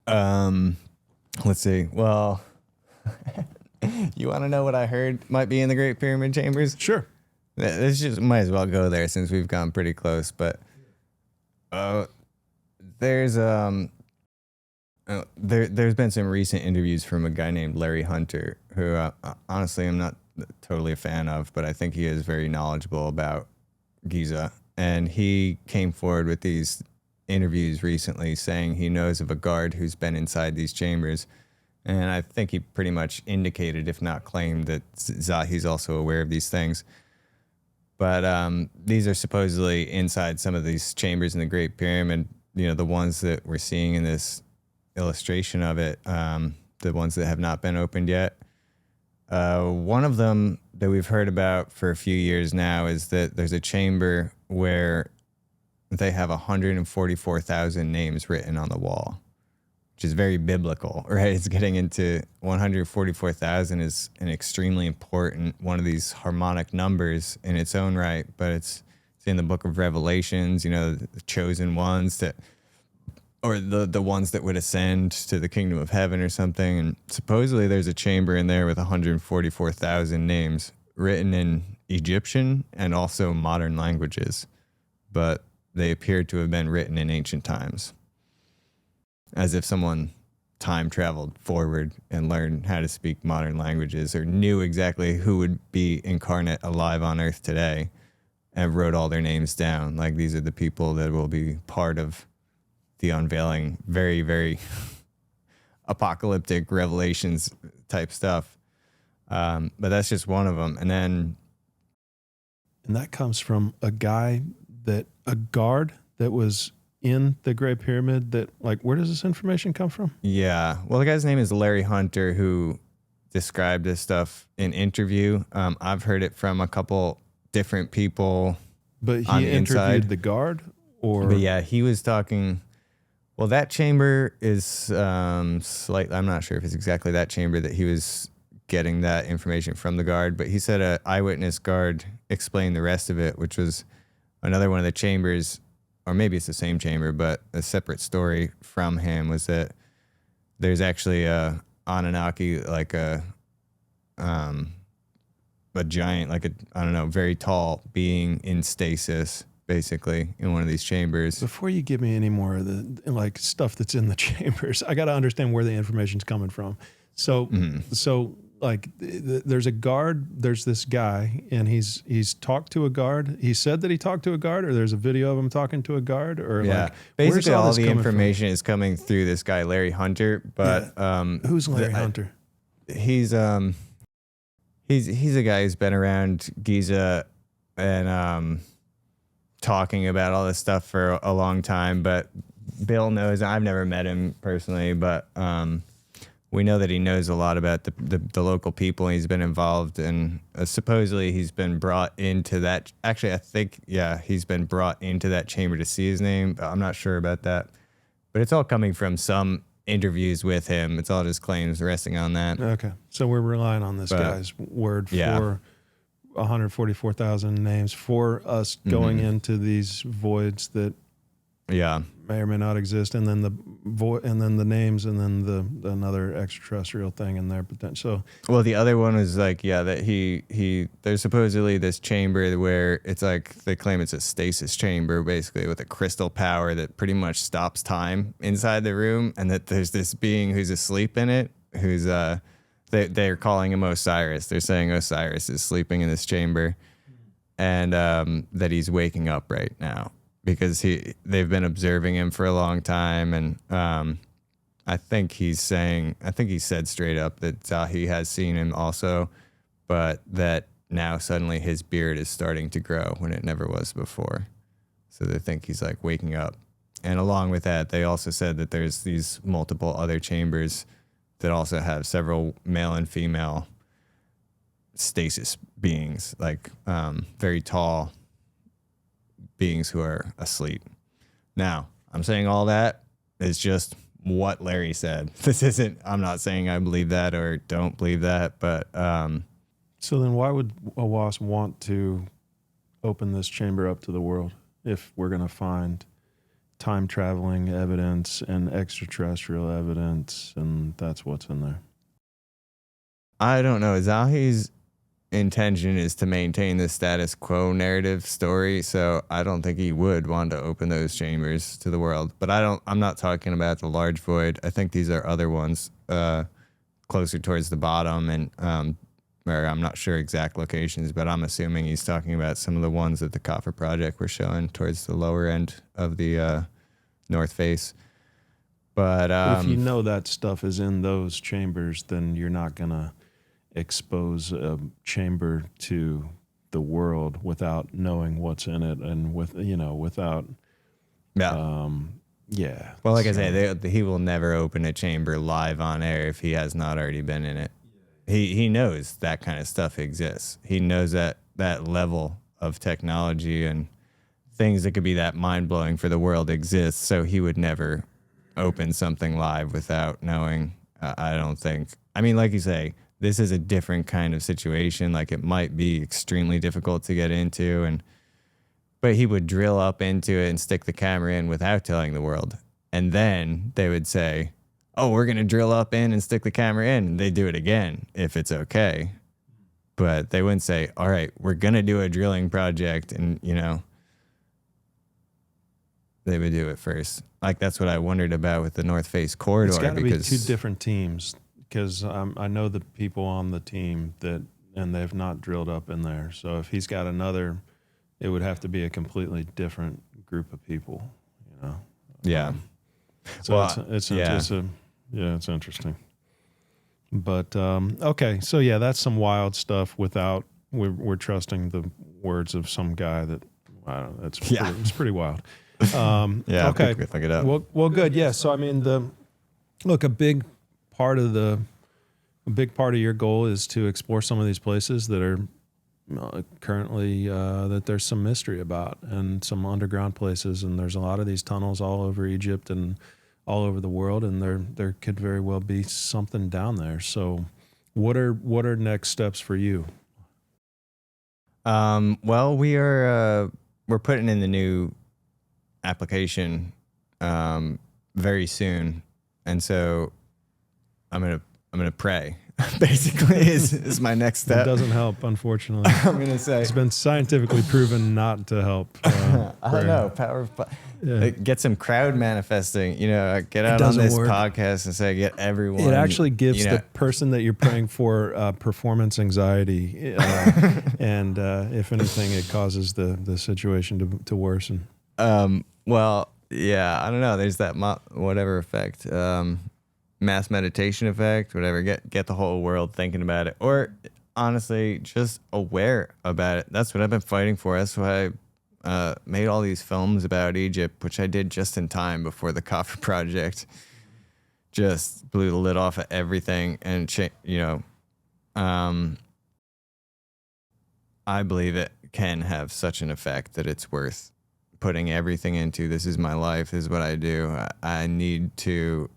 Let's see. Well, you want to know what I heard might be in the Great Pyramid Chambers? Sure. Let's just might as well go there since we've gone pretty close. But there's there's been some recent interviews from a guy named Larry Hunter, who honestly I'm not totally a fan of, but I think he is very knowledgeable about Giza. And he came forward with these interviews recently saying he knows of a guard who's been inside these chambers. And I think he pretty much indicated, if not claimed, that Zahi's also aware of these things. But these are supposedly inside some of these chambers in the Great Pyramid, you know, the ones that we're seeing in this illustration of it, the ones that have not been opened yet. One of them that we've heard about for a few years now is that there's a chamber where they have 144,000 names written on the wall, which is very biblical, right? It's getting into 144,000 is an extremely important one of these harmonic numbers in its own right, but it's in the book of Revelations, you know, the chosen ones that, or the ones that would ascend to the kingdom of heaven or something. And supposedly there's a chamber in there with 144,000 names written in Egyptian and also modern languages, but they appear to have been written in ancient times, as if someone time traveled forward and learned how to speak modern languages or knew exactly who would be incarnate alive on earth today and wrote all their names down. Like, these are the people that will be part of the unveiling, very, very apocalyptic revelations type stuff. But that's just one of them. And that comes from a guard that was in the Great Pyramid. That, like, where does this information come from? Yeah. Well, the guy's name is Larry Hunter, who described this stuff in interview. I've heard it from a couple different people. But he interviewed the guard, or? But yeah, he was talking. Well, that chamber is slightly, I'm not sure if it's exactly that chamber that he was getting that information from the guard, but he said an eyewitness guard explained the rest of it, which was another one of the chambers, or maybe it's the same chamber, but a separate story from him was that there's actually a Anunnaki, like a giant, like I don't know, very tall being in stasis, basically, in one of these chambers. Before you give me any more of the like stuff that's in the chambers, I got to understand where the information's coming from. So, like, there's a guard, there's this guy, and he's talked to a guard. He said that he talked to a guard, or there's a video of him talking to a guard, or yeah. Like, basically all the information is coming through this guy, Larry Hunter. But who's Larry Hunter? He's a guy who's been around Giza and talking about all this stuff for a long time. But Bill knows. I've never met him personally, but we know that he knows a lot about the local people. He's been involved, and supposedly he's been brought into that. Actually, I think, yeah, he's been brought into that chamber to see his name. I'm not sure about that, but it's all coming from some interviews with him. It's all just claims resting on that. Okay, so we're relying on this guy's word for 144,000 names for us going into these voids that may or may not exist, and then the and then the names, and then the another extraterrestrial thing in there. But then, well, the other one is like, that there's supposedly this chamber where it's like, they claim it's a stasis chamber, basically, with a crystal power that pretty much stops time inside the room, and that there's this being who's asleep in it, who's they're calling him Osiris. They're saying Osiris is sleeping in this chamber, and that he's waking up right now, because they've been observing him for a long time. And I think he said straight up that Zahi has seen him also, but that now suddenly his beard is starting to grow when it never was before. So they think he's like waking up. And along with that, they also said that there's these multiple other chambers that also have several male and female stasis beings, like very tall beings who are asleep. Now, I'm saying all that is just what Larry said. This isn't, I'm not saying I believe that or don't believe that, but... So then why would Awas want to open this chamber up to the world if we're going to find time traveling evidence and extraterrestrial evidence, and that's what's in there? I don't know. Zahi's intention is to maintain the status quo narrative story, so I don't think he would want to open those chambers to the world. But I'm not talking about the large void. I think these are other ones closer towards the bottom, and or I'm not sure exact locations, but I'm assuming he's talking about some of the ones that the Coffer Project were showing towards the lower end of the north face. But if you know that stuff is in those chambers, then you're not going to expose a chamber to the world without knowing what's in it, and without yeah. Well, like I say, he will never open a chamber live on air if he has not already been in it. He knows that kind of stuff exists. He knows that level of technology and things that could be that mind-blowing for the world exists, so he would never open something live without knowing. I don't think. I mean, like you say, this is a different kind of situation. Like, it might be extremely difficult to get into, but he would drill up into it and stick the camera in without telling the world. And then they would say, oh, we're going to drill up in and stick the camera in. And they do it again if it's okay. But they wouldn't say, all right, we're going to do a drilling project. And, they would do it first. Like, that's what I wondered about with the North Face corridor. It's got to be two different teams, because I know the people on the team and they've not drilled up in there. So if he's got another, it would have to be a completely different group of people, Yeah. So it's interesting. But okay, so yeah, that's some wild stuff. Without we're trusting the words of some guy that I don't know. It's pretty wild. Yeah. Okay. We look it up. Well, good. Yeah. So I mean, a big part of your goal is to explore some of these places that are currently that there's some mystery about, and some underground places, and there's a lot of these tunnels all over Egypt and all over the world, and there could very well be something down there. So what are next steps for you? Well, we're putting in the new application very soon, and so I'm gonna pray. Basically, is my next step. It doesn't help, unfortunately. I'm gonna say it's been scientifically proven not to help. I don't know. Power of get some crowd manifesting. Get out on this podcast and say get everyone. It actually gives the person that you're praying for performance anxiety, and if anything, it causes the situation to worsen. Well, yeah, I don't know. There's that whatever effect. Mass meditation effect, whatever. Get the whole world thinking about it, or honestly, just aware about it. That's what I've been fighting for. That's why I made all these films about Egypt, which I did just in time before the Coffer Project just blew the lid off of everything. And I believe it can have such an effect that it's worth putting everything into. This is my life. This is what I do. I need to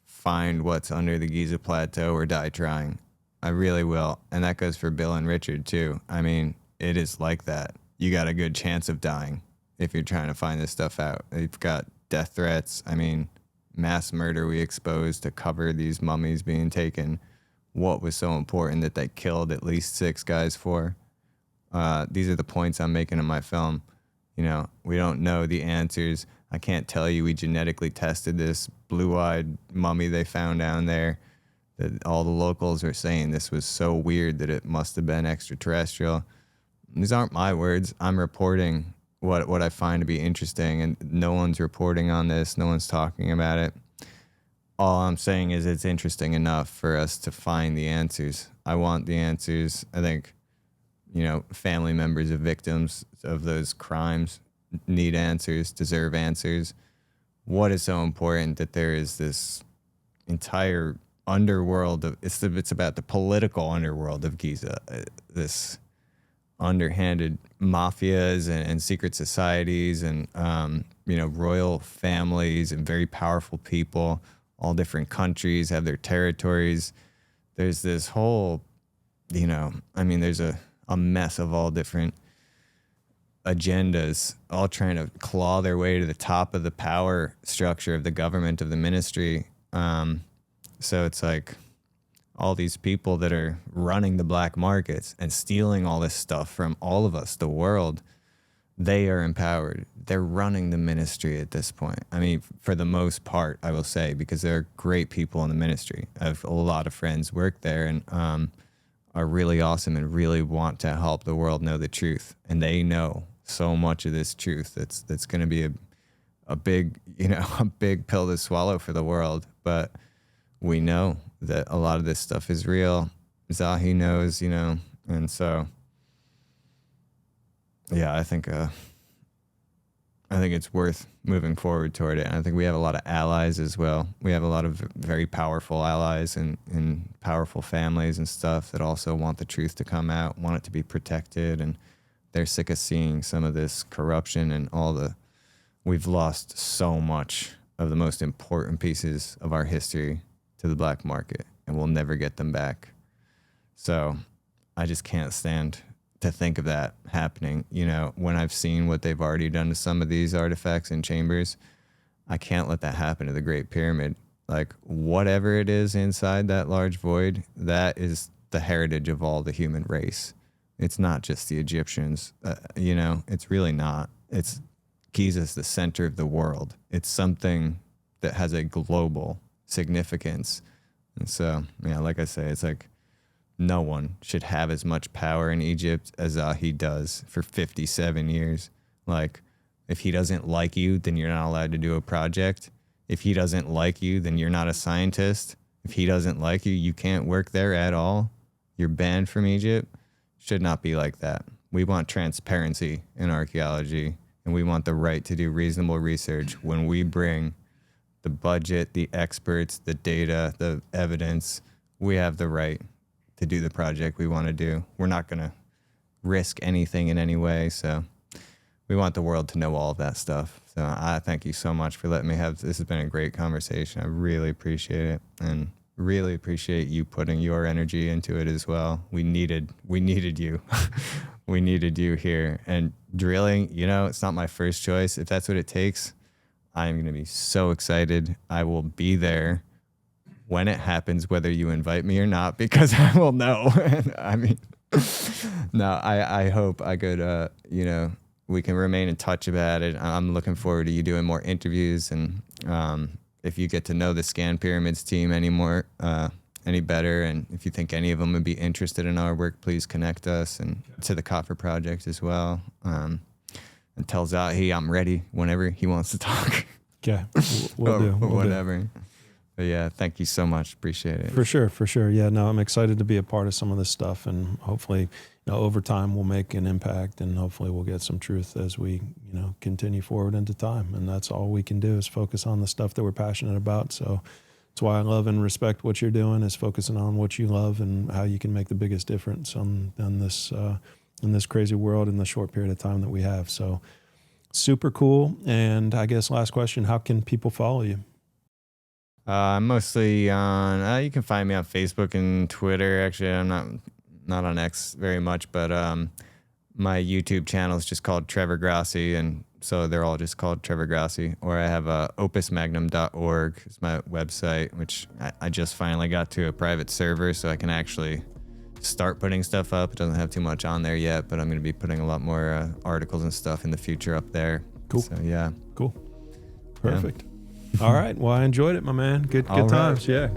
find what's under the Giza Plateau or die trying. I really will. And that goes for Bill and Richard too. I mean, it is like that. You got a good chance of dying if you're trying to find this stuff out. You've got death threats. I mean, mass murder we exposed to cover these mummies being taken. What was so important that they killed at least 6 guys for? These are the points I'm making in my film. We don't know the answers. I can't tell you we genetically tested this blue-eyed mummy they found down there, that all the locals are saying this was so weird that it must have been extraterrestrial. These aren't my words. I'm reporting what I find to be interesting, and no one's reporting on this. No one's talking about it. All I'm saying is it's interesting enough for us to find the answers. I want the answers. I think, family members of victims of those crimes need answers, deserve answers. What is so important that there is this entire underworld of it's about the political underworld of Giza, this underhanded mafias and secret societies and royal families and very powerful people. All different countries have their territories. There's this whole, there's a mess of all different agendas, all trying to claw their way to the top of the power structure of the government, of the ministry. So it's like all these people that are running the black markets and stealing all this stuff from all of us, the world, they are empowered. They're running the ministry at this point. I mean, for the most part, I will say, because there are great people in the ministry. I have a lot of friends work there and are really awesome and really want to help the world know the truth. And they know so much of this truth that's going to be a big, a big pill to swallow for the world. But we know that a lot of this stuff is real. Zahi knows, and so, yeah, I think it's worth moving forward toward it. And I think we have a lot of allies as well. We have a lot of very powerful allies and powerful families and stuff that also want the truth to come out, want it to be protected, and they're sick of seeing some of this corruption and we've lost so much of the most important pieces of our history to the black market, and we'll never get them back. So I just can't stand to think of that happening. When I've seen what they've already done to some of these artifacts and chambers, I can't let that happen to the Great Pyramid. Like, whatever it is inside that large void, that is the heritage of all the human race. It's not just the Egyptians. It's really not. Giza's the center of the world. It's something that has a global significance. And so, like I say, it's like no one should have as much power in Egypt as Zahi does for 57 years. Like, if he doesn't like you, then you're not allowed to do a project. If he doesn't like you, then you're not a scientist. If he doesn't like you, you can't work there at all. You're banned from Egypt. Should not be like that. We want transparency in archaeology, and we want the right to do reasonable research. When we bring the budget, the experts, the data, the evidence, we have the right to do the project we want to do. We're not going to risk anything in any way. So we want the world to know all of that stuff. So I thank you so much for letting me have this. Has been a great conversation. I really appreciate it, and really appreciate you putting your energy into it as well. We needed you. We needed you here. And drilling, it's not my first choice. If that's what it takes, I'm going to be so excited. I will be there when it happens, whether you invite me or not, because I will know. I hope I could, we can remain in touch about it. I'm looking forward to you doing more interviews. And if you get to know the Scan Pyramids team any better, and if you think any of them would be interested in our work, please connect us, and to the Coffer Project as well. And tell Zahi I'm ready whenever he wants to talk. Okay, we'll do. Whatever. Do. But yeah, thank you so much. Appreciate it. For sure. Yeah, no, I'm excited to be a part of some of this stuff, and hopefully, over time we'll make an impact, and hopefully we'll get some truth as we, continue forward into time. And that's all we can do is focus on the stuff that we're passionate about. So that's why I love and respect what you're doing, is focusing on what you love and how you can make the biggest difference on in this crazy world in the short period of time that we have. So super cool. And I guess last question, how can people follow you? Mostly on, you can find me on Facebook and Twitter. Actually, I'm not on X very much, but my YouTube channel is just called Trevor Grassi, and so they're all just called Trevor Grassi. Or I have opusmagnum.org is my website, which I just finally got to a private server, so I can actually start putting stuff up. It doesn't have too much on there yet, but I'm going to be putting a lot more articles and stuff in the future up there. Cool. So yeah. Cool. Perfect. Yeah. All right. Well, I enjoyed it, my man. Good times. Right. Yeah.